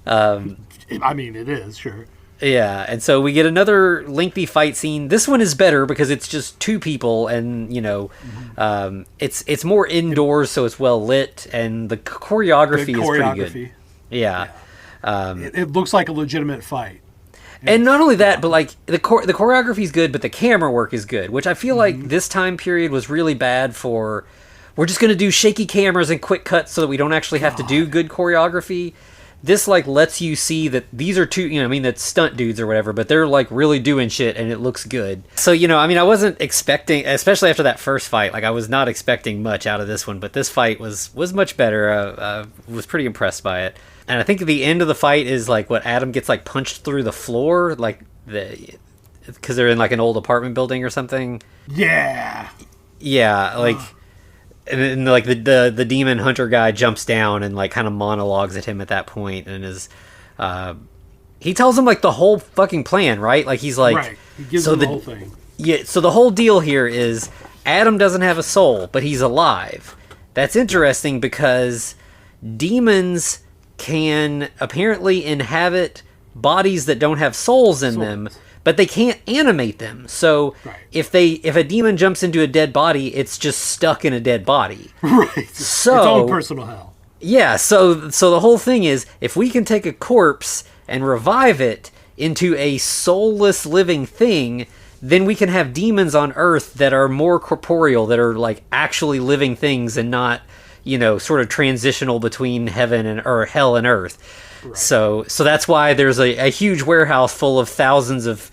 S3: I mean, it is, sure.
S2: Yeah, and so we get another lengthy fight scene. This one is better because it's just two people, and, you know, it's more indoors, so it's well lit, and the choreography is pretty good. Yeah.
S3: It looks like a legitimate fight.
S2: And not only that, but like the choreography is good, but the camera work is good, which I feel like this time period was really bad for. We're just going to do shaky cameras and quick cuts so that we don't actually have to do good choreography. This like lets you see that these are two, you know, I mean, that's stunt dudes or whatever, but they're like really doing shit and it looks good. So, you know, I mean, I wasn't expecting, especially after that first fight, like I was not expecting much out of this one, but this fight was much better. Was pretty impressed by it. And I think the end of the fight is like what Adam gets like punched through the floor, like because they're in like an old apartment building or something.
S3: Yeah.
S2: Yeah. Like, and then, like, the demon hunter guy jumps down and, like, kind of monologues at him at that point, and is, he tells him, like, the whole fucking plan, right? Like, he's like...
S3: Right, he gives him the whole thing.
S2: Yeah, so the whole deal here is Adam doesn't have a soul, but he's alive. That's interesting because demons can apparently inhabit bodies that don't have souls in them, but they can't animate them. So if a demon jumps into a dead body, it's just stuck in a dead body.
S3: Right.
S2: So
S3: its own personal hell.
S2: Yeah, so the whole thing is if we can take a corpse and revive it into a soulless living thing, then we can have demons on Earth that are more corporeal, that are like actually living things and not, you know, sort of transitional between heaven and or hell and Earth. Right. So that's why there's a huge warehouse full of thousands of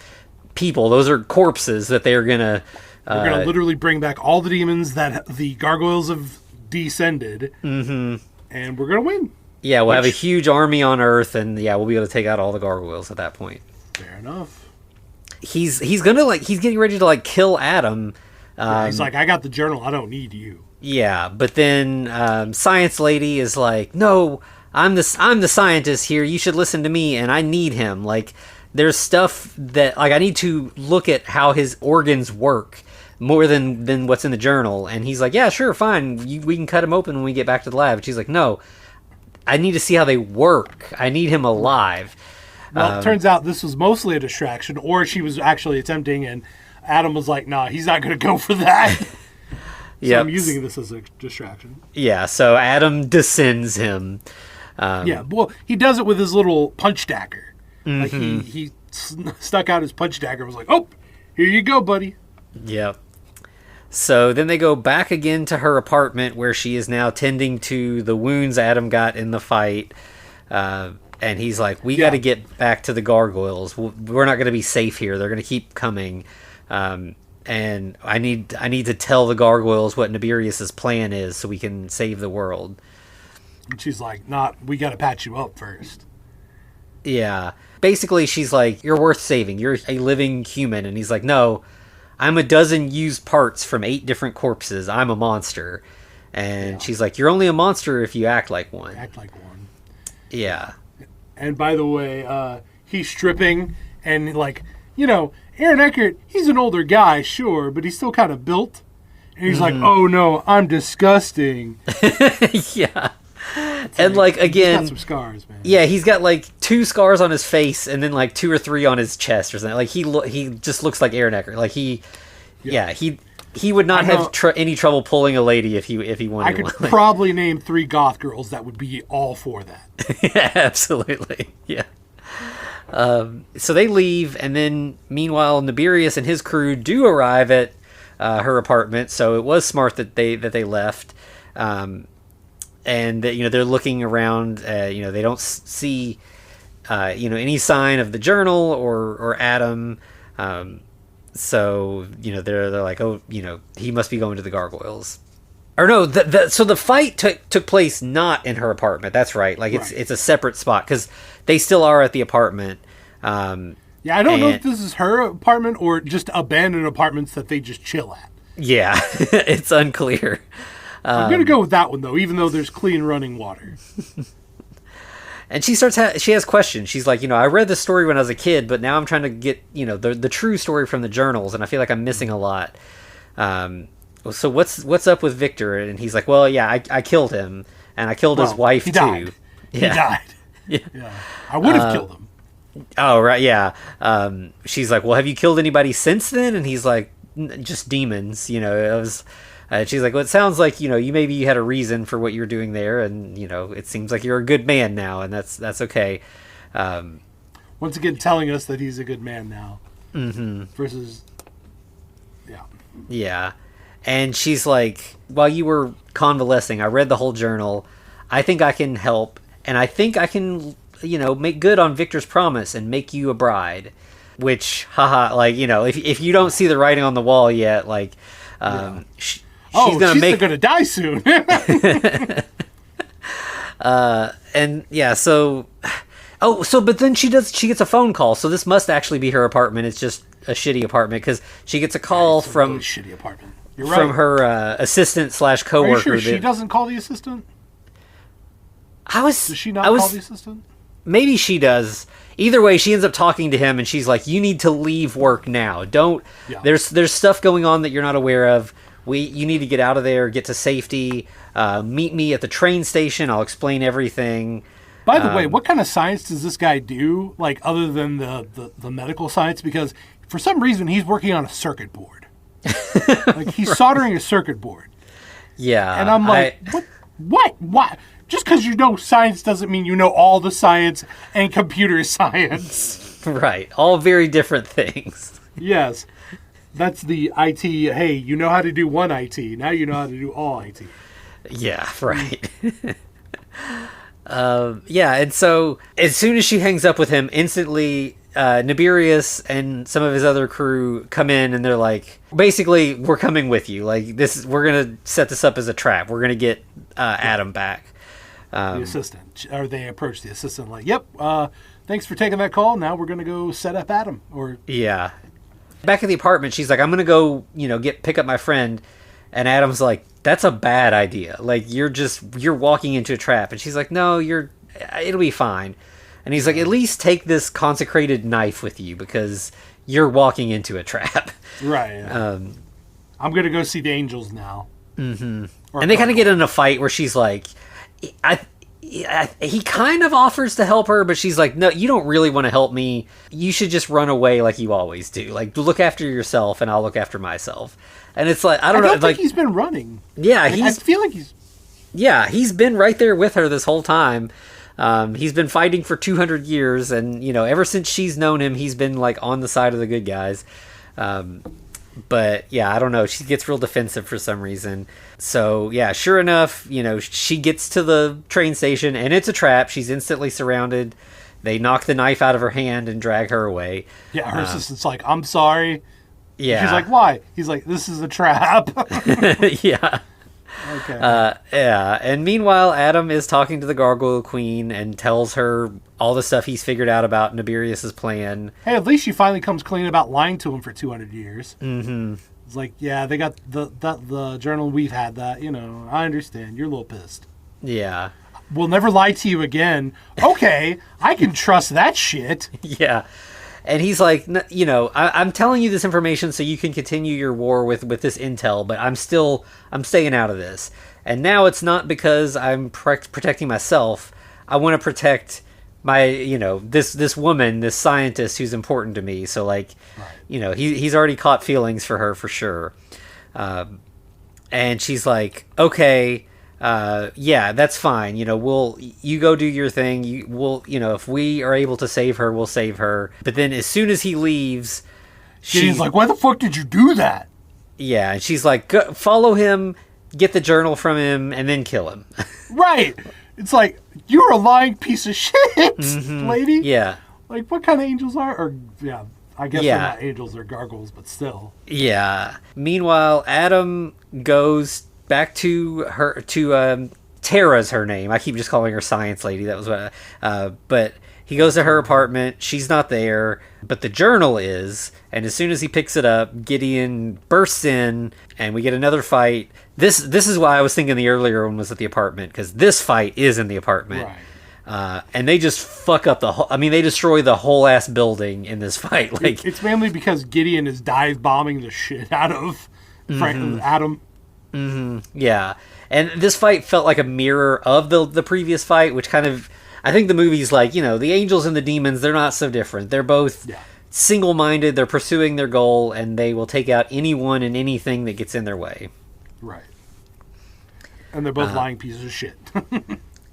S2: people. Those are corpses that they're gonna
S3: literally bring back all the demons that the gargoyles have descended, and we're gonna win.
S2: Yeah, we'll have a huge army on Earth, and yeah, we'll be able to take out all the gargoyles at that point.
S3: Fair enough.
S2: He's getting ready to like kill Adam.
S3: He's like, I got the journal. I don't need you.
S2: Yeah, but then Science Lady is like, no. I'm the scientist here. You should listen to me, and I need him. Like, there's stuff that like I need to look at how his organs work more than what's in the journal. And he's like, yeah, sure, fine. We can cut him open when we get back to the lab. And she's like, no, I need to see how they work. I need him alive.
S3: Well, it turns out this was mostly a distraction, or she was actually attempting, and Adam was like, nah, he's not going to go for that. So I'm using this as a distraction.
S2: Yeah, so Adam descends him.
S3: Yeah, well, he does it with his little punch dagger. Like he stuck out his punch dagger and was like, oh, here you go, buddy.
S2: Yep. So then they go back again to her apartment where she is now tending to the wounds Adam got in the fight. And he's like, we got to get back to the gargoyles. We're not going to be safe here. They're going to keep coming. And I need to tell the gargoyles what Nibirius's plan is so we can save the world.
S3: And she's like, we got to patch you up first.
S2: Yeah. Basically, she's like, you're worth saving. You're a living human. And he's like, no, I'm a dozen used parts from 8 different corpses. I'm a monster. And she's like, you're only a monster if you act like one.
S3: Act like one.
S2: Yeah.
S3: And by the way, he's stripping, and like, Aaron Eckhart, he's an older guy, sure, but he's still kind of built. And he's like, oh no, I'm disgusting.
S2: Yeah. And like, again,
S3: he's got some scars, man.
S2: Yeah, he's got like 2 scars on his face and then like 2 or 3 on his chest or something. Like he just looks like Aaron Eckhart. Like he would not have any trouble pulling a lady if he wanted.
S3: I could probably name 3 goth girls that would be all for that.
S2: Yeah, absolutely. Yeah. So they leave, and then meanwhile, Nibirius and his crew do arrive at her apartment. So it was smart that they left. And they're looking around. They don't see any sign of the journal or Adam. So they're like, oh, he must be going to the gargoyles. Or no, so the fight took place not in her apartment. That's right. Like it's a separate spot because they still are at the apartment.
S3: I don't know if this is her apartment or just abandoned apartments that they just chill at.
S2: Yeah, it's unclear.
S3: I'm going to go with that one, though, even though there's clean running water.
S2: And she she has questions. She's like, I read this story when I was a kid, but now I'm trying to get, the true story from the journals, and I feel like I'm missing a lot. So what's up with Victor? And he's like, well, yeah, I killed him, and I killed his wife,
S3: he died.
S2: too.
S3: He died. Yeah. I would have killed him.
S2: Oh, right, yeah. She's like, well, have you killed anybody since then? And he's like, just demons, It was... she's like, well, it sounds like, you maybe had a reason for what you're doing there, and, it seems like you're a good man now, and that's okay.
S3: Once again, telling us that he's a good man now.
S2: Mm-hmm.
S3: Versus,
S2: Yeah. And she's like, while you were convalescing, I read the whole journal. I think I can help, and I think I can, make good on Victor's promise and make you a bride. Which, haha, like, if you don't see the writing on the wall yet, like, she's
S3: gonna die soon.
S2: And yeah, so but then she gets a phone call, so this must actually be her apartment. It's just a shitty apartment because she gets a call from
S3: really shitty apartment. You're right.
S2: From her assistant / coworker.
S3: Are you sure she doesn't call the assistant? Does she not call the assistant?
S2: Maybe she does. Either way, she ends up talking to him, and she's like, "You need to leave work now. Don't. Yeah. There's stuff going on that you're not aware of. You need to get out of there, get to safety. Meet me at the train station. I'll explain everything."
S3: By the way, what kind of science does this guy do, like other than the medical science? Because for some reason he's working on a circuit board. Like he's soldering a circuit board.
S2: Yeah,
S3: and I'm like, what? Just because you know science doesn't mean you know all the science and computer science.
S2: Right, all very different things.
S3: Yes. That's the IT, hey, you know how to do one IT. Now you know how to do all IT.
S2: Yeah, right. And so as soon as she hangs up with him, instantly Nibirius and some of his other crew come in, and they're like, basically, we're coming with you. Like, we're going to set this up as a trap. We're going to get Adam back.
S3: The assistant. Or they approach the assistant like, yep, thanks for taking that call. Now we're going to go set up Adam.
S2: Yeah. Back at the apartment, she's like, I'm going to go, pick up my friend. And Adam's like, that's a bad idea. Like, you're walking into a trap. And she's like, no, it'll be fine. And he's like, at least take this consecrated knife with you because you're walking into a trap.
S3: Right. Yeah. I'm going to go see the angels now.
S2: Mm-hmm. And they kind of get in a fight where she's like, he kind of offers to help her, but she's like, no, you don't really want to help me. You should just run away like you always do. Like, look after yourself and I'll look after myself. And it's like, I don't know.
S3: Think he's been running.
S2: Yeah.
S3: I feel like
S2: he's been right there with her this whole time. He's been fighting for 200 years. And, ever since she's known him, he's been like on the side of the good guys. But yeah, I don't know. She gets real defensive for some reason. So yeah, sure enough, she gets to the train station and it's a trap. She's instantly surrounded. They knock the knife out of her hand and drag her away.
S3: Yeah, her assistant's like, I'm sorry.
S2: Yeah.
S3: She's like, why? He's like, this is a trap.
S2: Yeah.
S3: Okay.
S2: Yeah, and meanwhile, Adam is talking to the Gargoyle Queen and tells her all the stuff he's figured out about Nibirius's plan.
S3: Hey, at least she finally comes clean about lying to him for 200 years. Mm-hmm. It's like, yeah, they got the journal, we've had that, I understand. You're a little pissed.
S2: Yeah.
S3: We'll never lie to you again. Okay, I can trust that shit.
S2: Yeah. And he's like, I'm telling you this information so you can continue your war with this intel, but I'm staying out of this. And now it's not because I'm protecting myself. I want to protect my, this woman, this scientist who's important to me. So like, right. He's already caught feelings for her for sure. And she's like, okay, yeah, that's fine. You go do your thing. If we are able to save her, we'll save her. But then as soon as he leaves,
S3: she's like, why the fuck did you do that? Yeah.
S2: And she's like, go, follow him, get the journal from him, and then kill him.
S3: Right. It's like, you're a lying piece of shit, lady.
S2: Yeah.
S3: Like, what kind of angels are? Or, yeah, I guess they're not angels, they're gargoyles, but still.
S2: Yeah. Meanwhile, Adam goes back to her, Tara's her name. I keep just calling her Science Lady. That was what, but he goes to her apartment. She's not there, but the journal is. And as soon as he picks it up, Gideon bursts in, and we get another fight. This is why I was thinking the earlier one was at the apartment, because this fight is in the apartment.
S3: Right.
S2: And they just fuck up they destroy the whole ass building in this fight. Like,
S3: it's mainly because Gideon is dive bombing the shit out of Adam.
S2: Mm-hmm. Yeah. And this fight felt like a mirror of the previous fight, which kind of, I think the movie's like, the angels and the demons, they're not so different. They're both single-minded, they're pursuing their goal, and they will take out anyone and anything that gets in their way.
S3: Right. And they're both lying pieces of shit.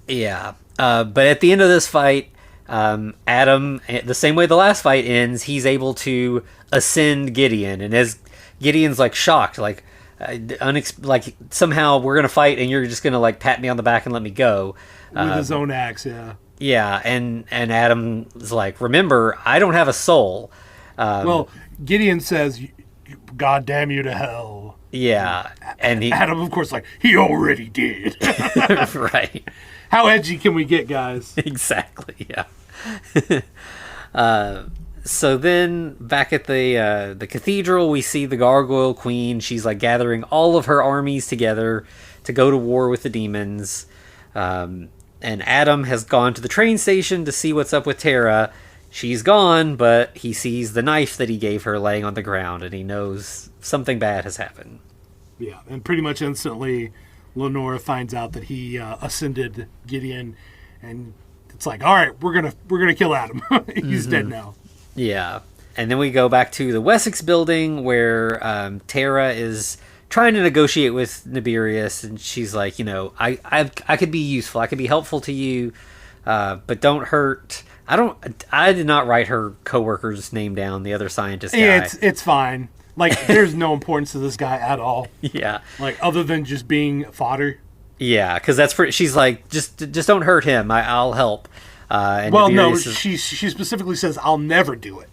S2: Yeah. But at the end of this fight, Adam, the same way the last fight ends, he's able to ascend Gideon. And as Gideon's like shocked, like, somehow we're gonna fight and you're just gonna like pat me on the back and let me go
S3: with his own axe.
S2: And Adam's like, remember, I don't have a soul.
S3: Well, Gideon says, God damn you to hell.
S2: Yeah. And
S3: Adam, of course, like, he already did.
S2: Right.
S3: How edgy can we get, guys?
S2: Exactly. Yeah. So then, back at the cathedral, we see the Gargoyle Queen. She's like gathering all of her armies together to go to war with the demons. And Adam has gone to the train station to see what's up with Tara. She's gone, but he sees the knife that he gave her laying on the ground, and he knows something bad has happened.
S3: Yeah, and pretty much instantly, Lenora finds out that he ascended Gideon, and it's like, all right, we're gonna kill Adam. He's dead now.
S2: Yeah. And then we go back to the Wessex building where Tara is trying to negotiate with Nibirius, and she's like, I could be useful. I could be helpful to you, but don't hurt. I did not write her coworker's name down, the other scientist guy.
S3: Yeah, it's fine. Like, there's no importance to this guy at all.
S2: Yeah.
S3: Like, other than just being fodder.
S2: Yeah, because that's she's like, just don't hurt him. I'll help. And
S3: well,
S2: Nibirius
S3: no, she specifically says, I'll never do it.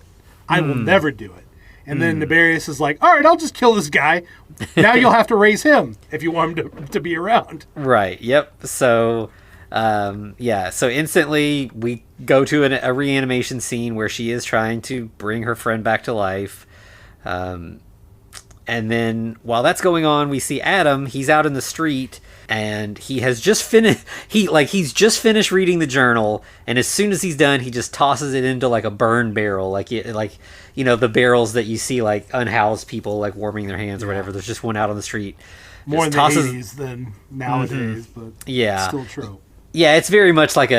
S3: I will never do it. And then Nibirius is like, all right, I'll just kill this guy. Now you'll have to raise him if you want him to be around.
S2: Right, yep. So, so instantly we go to a reanimation scene where she is trying to bring her friend back to life. And then while that's going on, we see Adam. He's out in the street, and he has just finished. He's just finished reading the journal, and as soon as he's done, he just tosses it into like a burn barrel, the barrels that you see like unhoused people like warming their hands or whatever. There's just one out on the street.
S3: More in the 80s than nowadays, but still true.
S2: Yeah, it's very much like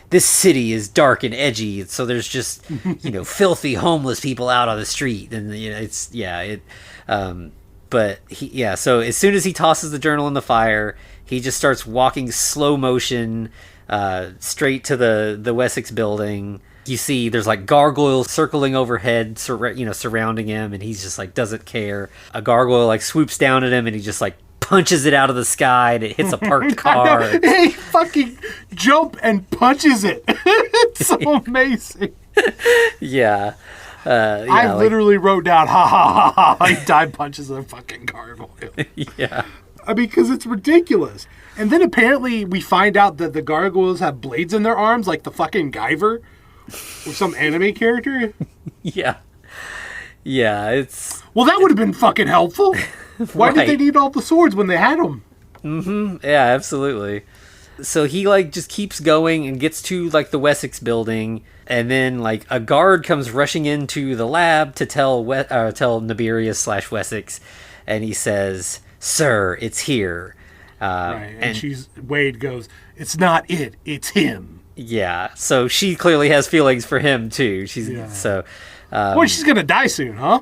S2: this city is dark and edgy, so there's just, filthy homeless people out on the street, and so as soon as he tosses the journal in the fire, he just starts walking slow motion straight to the Wessex building. You see there's like gargoyles circling overhead, surrounding him, and he's just like doesn't care. A gargoyle like swoops down at him, and he just like punches it out of the sky, and it hits a parked car.
S3: He fucking jump and punches it. It's so amazing.
S2: Yeah.
S3: I literally wrote down, ha ha ha ha, he dive punches a fucking gargoyle.
S2: Yeah.
S3: I mean, because it's ridiculous. And then apparently we find out that the gargoyles have blades in their arms, like the fucking Guyver or some anime character.
S2: Yeah. Yeah, it's...
S3: Well, that would have been fucking helpful. Why did they need all the swords when they had them?
S2: Mm-hmm. Yeah, absolutely. So he, like, just keeps going and gets to, like, the Wessex building, and then, like, a guard comes rushing into the lab to tell Nibirius / Wessex, and he says, "Sir, it's here."
S3: Right, and Wade goes, "It's not it, it's him."
S2: Yeah, so she clearly has feelings for him, too. She's
S3: well, she's gonna die soon, huh?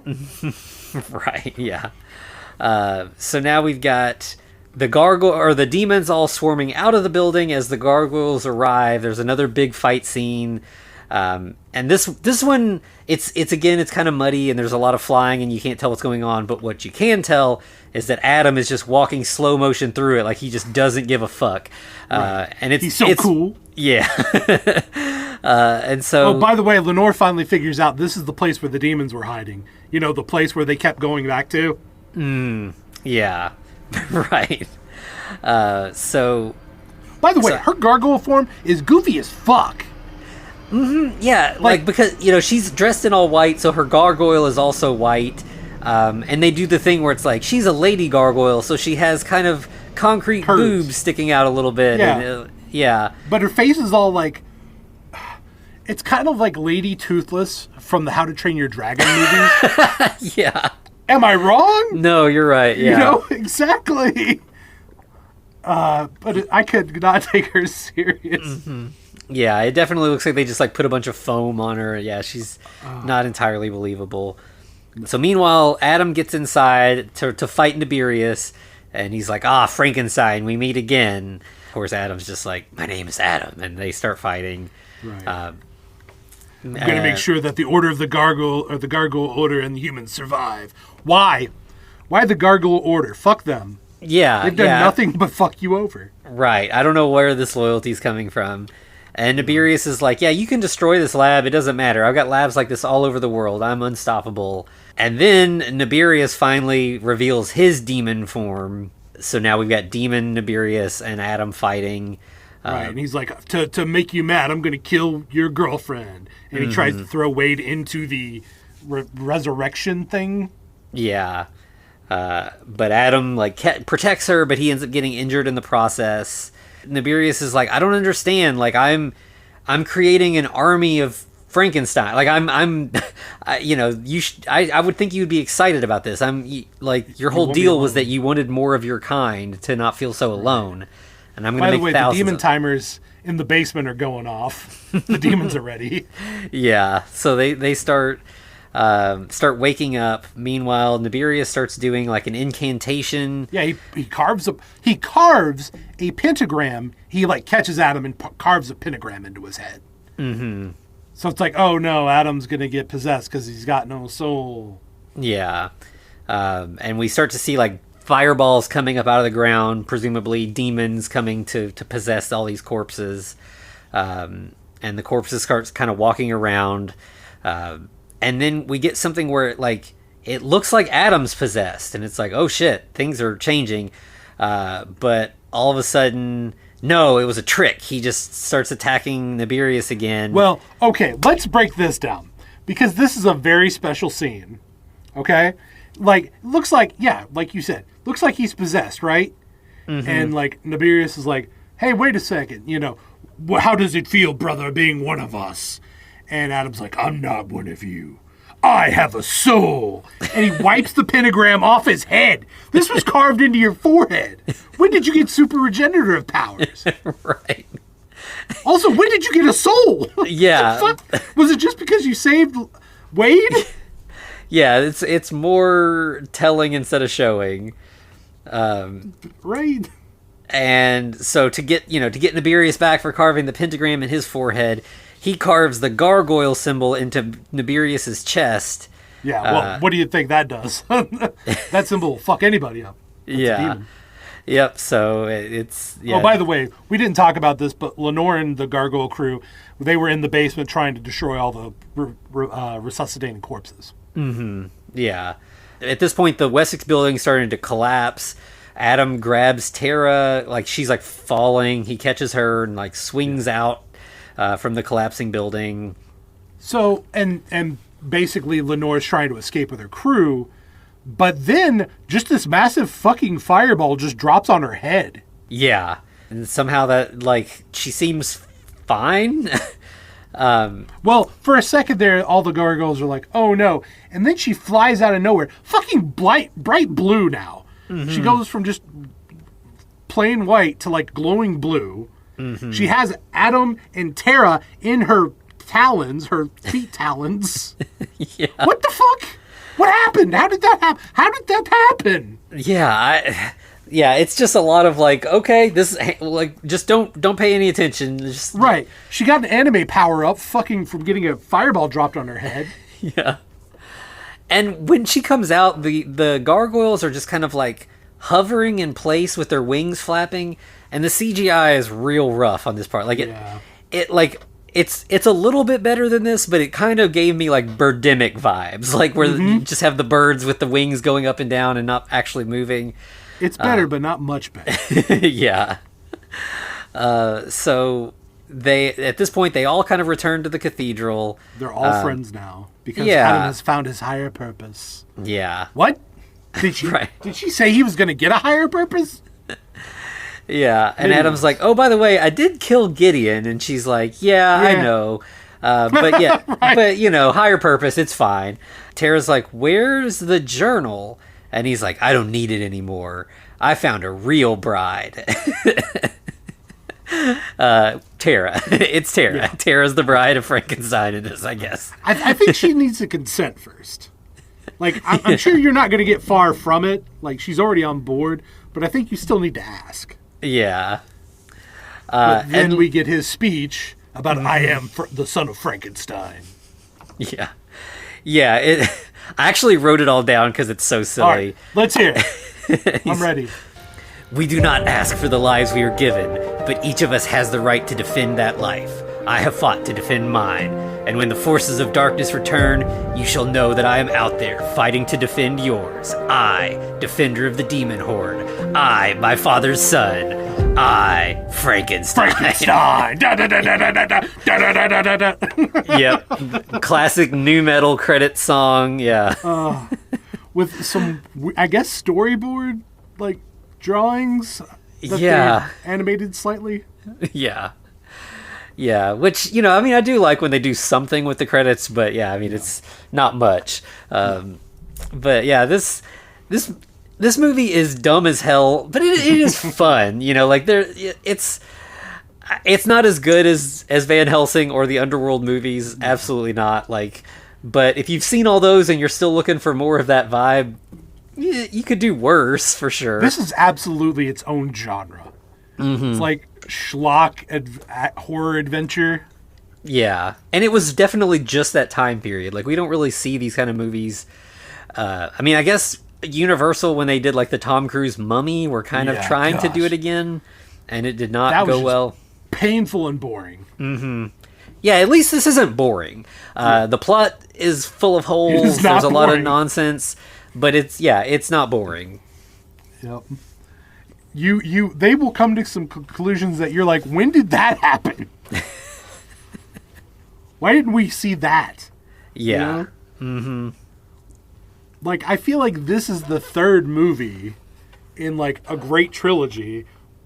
S2: Right, yeah. So now we've got the demons all swarming out of the building as the gargoyles arrive. There's another big fight scene. And this one, it's kind of muddy and there's a lot of flying and you can't tell what's going on. But what you can tell is that Adam is just walking slow motion through it, like he just doesn't give a fuck.
S3: Right.
S2: And
S3: he's so cool.
S2: Yeah. And so...
S3: Oh, by the way, Lenore finally figures out this is the place where the demons were hiding. You know, the place where they kept going back to.
S2: Yeah. Right. So...
S3: By the way, her gargoyle form is goofy as fuck.
S2: Mm-hmm, yeah, like because, you know, she's dressed in all white, so her gargoyle is also white. And they do the thing where it's like, she's a lady gargoyle, so she has kind of concrete boobs sticking out a little bit.
S3: Yeah.
S2: And, yeah.
S3: But her face is all like... It's kind of like Lady Toothless from the How to Train Your Dragon movies.
S2: Yeah.
S3: Am I wrong?
S2: No, you're right, yeah.
S3: You know, exactly. But I could not take her serious.
S2: Mm-hmm. Yeah, it definitely looks like they just, like, put a bunch of foam on her. Yeah, she's not entirely believable. So meanwhile, Adam gets inside to fight Nibirius, and he's like, Frankenstein, we meet again. Of course, Adam's just like, my name is Adam, and they start fighting.
S3: Right. I'm going to make sure that the Order of the Gargoyle, or the Gargoyle Order, and the humans survive. Why? Why the Gargoyle Order? Fuck them.
S2: Yeah.
S3: They've done nothing but fuck you over.
S2: Right. I don't know where this loyalty's coming from. And Nibirius is like, yeah, you can destroy this lab. It doesn't matter. I've got labs like this all over the world. I'm unstoppable. And then Nibirius finally reveals his demon form. So now we've got Demon Nibirius and Adam fighting.
S3: Right, and he's like, to make you mad, I'm going to kill your girlfriend. And he tries to throw Wade into the resurrection thing.
S2: Yeah. But Adam, like, protects her, but he ends up getting injured in the process. Nibirius is like, I don't understand. Like, I'm creating an army of Frankenstein. Like, I would think you would be excited about this. Your whole deal was that you wanted more of your kind to not feel so alone. And I'm going to make thousands. By the way,
S3: the demon timers in the basement are going off. The demons are ready.
S2: Yeah, so they start waking up. Meanwhile, Nibirius starts doing like an incantation.
S3: Yeah, he carves a pentagram. He like catches Adam and carves a pentagram into his head.
S2: Mm-hmm.
S3: So it's like, oh no, Adam's gonna get possessed because he's got no soul.
S2: Yeah, and we start to see like fireballs coming up out of the ground, presumably demons coming to possess all these corpses. And the corpses starts kind of walking around. And then we get something where it looks like Adam's possessed. And it's like, oh shit, things are changing. But all of a sudden, no, it was a trick. He just starts attacking Nibirius again.
S3: Well, okay, let's break this down. Because this is a very special scene. Okay? Like, looks like, yeah, like you said, looks like he's possessed, right? Mm-hmm. And, like, Nibirius is like, hey, wait a second, you know, how does it feel, brother, being one of us? And Adam's like, I'm not one of you. I have a soul. And he wipes the pentagram off his head. This was carved into your forehead. When did you get super regenerative powers?
S2: Right.
S3: Also, when did you get a soul?
S2: Yeah.
S3: Was it just because you saved Wade?
S2: Yeah, it's more telling instead of showing.
S3: Right.
S2: And so to get Nibirius back for carving the pentagram in his forehead, he carves the gargoyle symbol into Nibirius's chest.
S3: Yeah, well, what do you think that does? That symbol will fuck anybody up. That's
S2: yeah. Yep, so it's... Yeah.
S3: Oh, by the way, we didn't talk about this, but Lenore and the gargoyle crew, they were in the basement trying to destroy all the resuscitating corpses.
S2: Mm-hmm. Yeah. At this point, the Wessex building is starting to collapse. Adam grabs Tara, like she's like falling. He catches her and like swings out from the collapsing building.
S3: So, and basically Lenore's trying to escape with her crew, but then just this massive fucking fireball just drops on her head.
S2: Yeah. And somehow that, like, she seems fine.
S3: Well, for a second there, all the gargoyles are like, oh no. And then she flies out of nowhere. Fucking bright blue now. Mm-hmm. She goes from just plain white to like glowing blue. Mm-hmm. She has Adam and Tara in her talons, her feet talons.
S2: Yeah.
S3: What the fuck? What happened? How did that happen?
S2: Yeah, it's just a lot of like, okay, this like just don't pay any attention. Just...
S3: Right. She got an anime power up fucking from getting a fireball dropped on her head.
S2: Yeah. And when she comes out, the gargoyles are just kind of like hovering in place with their wings flapping, and the CGI is real rough on this part. Like it's a little bit better than this, but it kind of gave me like Birdemic vibes, like where you just have the birds with the wings going up and down and not actually moving.
S3: It's better, but not much better.
S2: Yeah. So at this point, they all kind of return to the cathedral.
S3: They're all friends now because Adam has found his higher purpose.
S2: Yeah.
S3: What? Did she say he was going to get a higher purpose?
S2: Yeah. And Adam's like, oh, by the way, I did kill Gideon. And she's like, yeah. I know. But yeah, right. But you know, higher purpose, it's fine. Tara's like, where's the journal? And he's like, I don't need it anymore. I found a real bride. Tara. It's Tara. Yeah. Tara's the bride of Frankenstein in this, I guess.
S3: I think she needs to consent first. Like, I'm sure you're not going to get far from it. Like, she's already on board. But I think you still need to ask.
S2: Yeah.
S3: But then we get his speech about, I am the son of Frankenstein.
S2: Yeah. Yeah, I actually wrote it all down because it's so silly.
S3: All right, let's hear it. I'm ready.
S2: We do not ask for the lives we are given, but each of us has the right to defend that life. I have fought to defend mine, and when the forces of darkness return, you shall know that I am out there fighting to defend yours. I, defender of the demon horde. I, my father's son. I, Frankenstein.
S3: Frankenstein! Da, da, da, da, da, da, da, da, da, da, da.
S2: Yep. Classic nu metal credit song, yeah.
S3: With some, I guess, storyboard, like, drawings that they're animated slightly.
S2: Yeah. Yeah, which, you know, I mean, I do like when they do something with the credits, but yeah, I mean, it's not much. But yeah, this movie is dumb as hell, but it is fun, you know, like it's not as good as Van Helsing or the Underworld movies, absolutely not, like, but if you've seen all those and you're still looking for more of that vibe, you could do worse for sure.
S3: This is absolutely its own genre. Mm-hmm. It's like schlock horror adventure.
S2: Yeah, and it was definitely just that time period. Like, we don't really see these kind of movies. I mean, I guess Universal, when they did like the Tom Cruise Mummy, were kind of trying to do it again, and it did not go well.
S3: Painful and boring.
S2: Mm-hmm. Yeah, at least this isn't boring. The plot is full of holes. There's a lot of nonsense, but it's not boring.
S3: Yep. They will come to some conclusions that you're like, when did that happen? Why didn't we see that?
S2: Yeah.
S3: You know?
S2: Mm-hmm.
S3: Like, I feel like this is the third movie in, like, a great trilogy,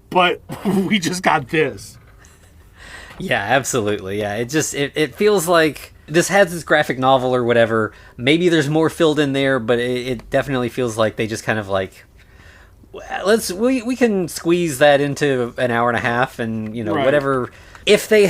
S3: but we just got this.
S2: Yeah, absolutely. Yeah, it feels like this has this graphic novel or whatever. Maybe there's more filled in there, but it definitely feels like they just kind of like, we can squeeze that into an hour and a half, and you know, whatever. If they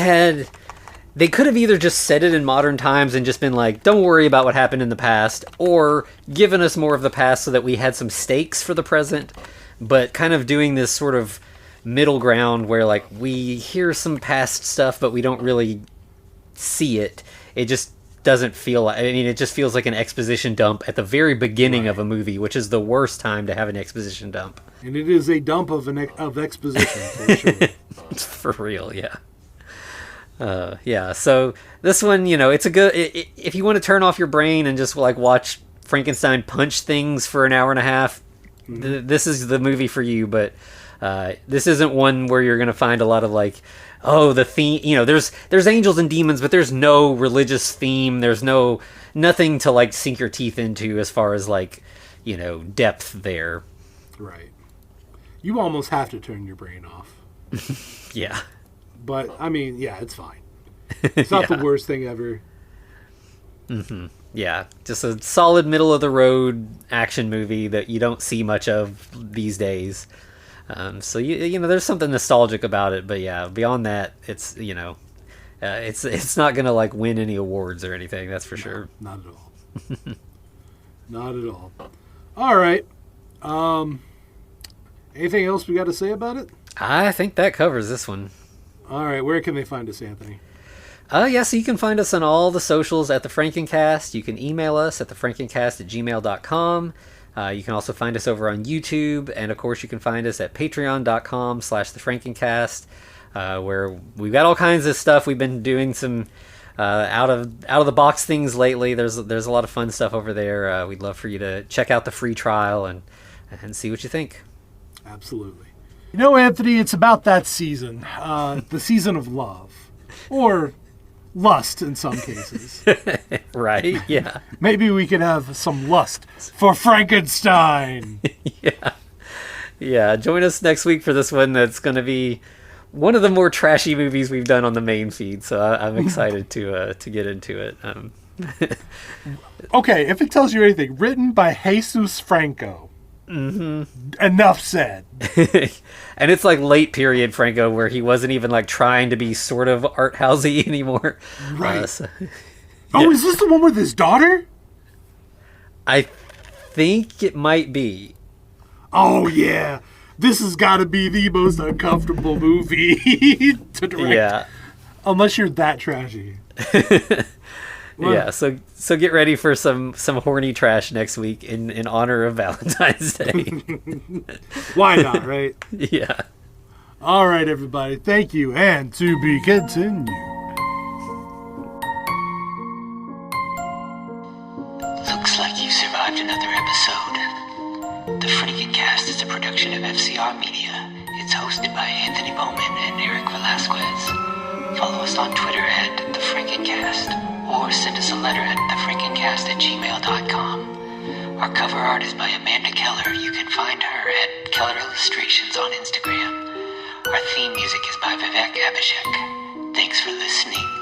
S2: could have either just said it in modern times and just been like, don't worry about what happened in the past, or given us more of the past so that we had some stakes for the present, but kind of doing this sort of middle ground where like we hear some past stuff but we don't really see it. It just doesn't feel like, I mean, it just feels like an exposition dump at the very beginning of a movie, which is the worst time to have an exposition dump.
S3: And it is a dump of exposition, for sure.
S2: For real, yeah. Yeah, so this one, you know, it's a good, if you want to turn off your brain and just like watch Frankenstein punch things for an hour and a half, this is the movie for you, but this isn't one where you're going to find a lot of like, oh, the theme, there's angels and demons, but there's no religious theme. There's nothing to like sink your teeth into as far as like, depth there.
S3: Right. You almost have to turn your brain off.
S2: Yeah.
S3: But, I mean, yeah, it's fine. It's not the worst thing ever.
S2: Mm-hmm. Yeah, just a solid middle-of-the-road action movie that you don't see much of these days. So, there's something nostalgic about it. But, yeah, beyond that, it's, it's not going to, like, win any awards or anything, that's for sure.
S3: Not at all. Not at all. All right. Anything else we got to say about it?
S2: I think that covers this one.
S3: All right. Where can they find us, Anthony?
S2: So you can find us on all the socials at The Frankencast. You can email us at thefrankencast@gmail.com. You can also find us over on YouTube. And, of course, you can find us at patreon.com/thefrankencast, where we've got all kinds of stuff. We've been doing some out of the box things lately. There's a lot of fun stuff over there. We'd love for you to check out the free trial and see what you think.
S3: Absolutely. Anthony, it's about that season, the season of love, or lust in some cases.
S2: Right? Yeah.
S3: Maybe we could have some lust for Frankenstein.
S2: Yeah. Join us next week for this one. That's going to be one of the more trashy movies we've done on the main feed. So I'm excited to get into it.
S3: Okay, if it tells you anything, written by Jesus Franco. Mm-hmm. Enough said.
S2: And it's like late period Franco, where he wasn't even like trying to be sort of art housey anymore.
S3: Right. Is this the one with his daughter?
S2: I think it might be.
S3: Oh yeah, this has got to be the most uncomfortable movie to direct. Yeah, unless you're that trashy.
S2: Well, yeah, so get ready for some horny trash next week in honor of Valentine's Day.
S3: Why not, right?
S2: Yeah.
S3: All right, everybody. Thank you, and to be continued.
S1: Looks like you survived another episode. The Frankencast is a production of FCR Media. It's hosted by Anthony Bowman and Eric Velasquez. Follow us on Twitter at The Frankencast, or send us a letter at thefrankencast@gmail.com. Our cover art is by Amanda Keller. You can find her at Keller Illustrations on Instagram. Our theme music is by Vivek Abhishek. Thanks for listening.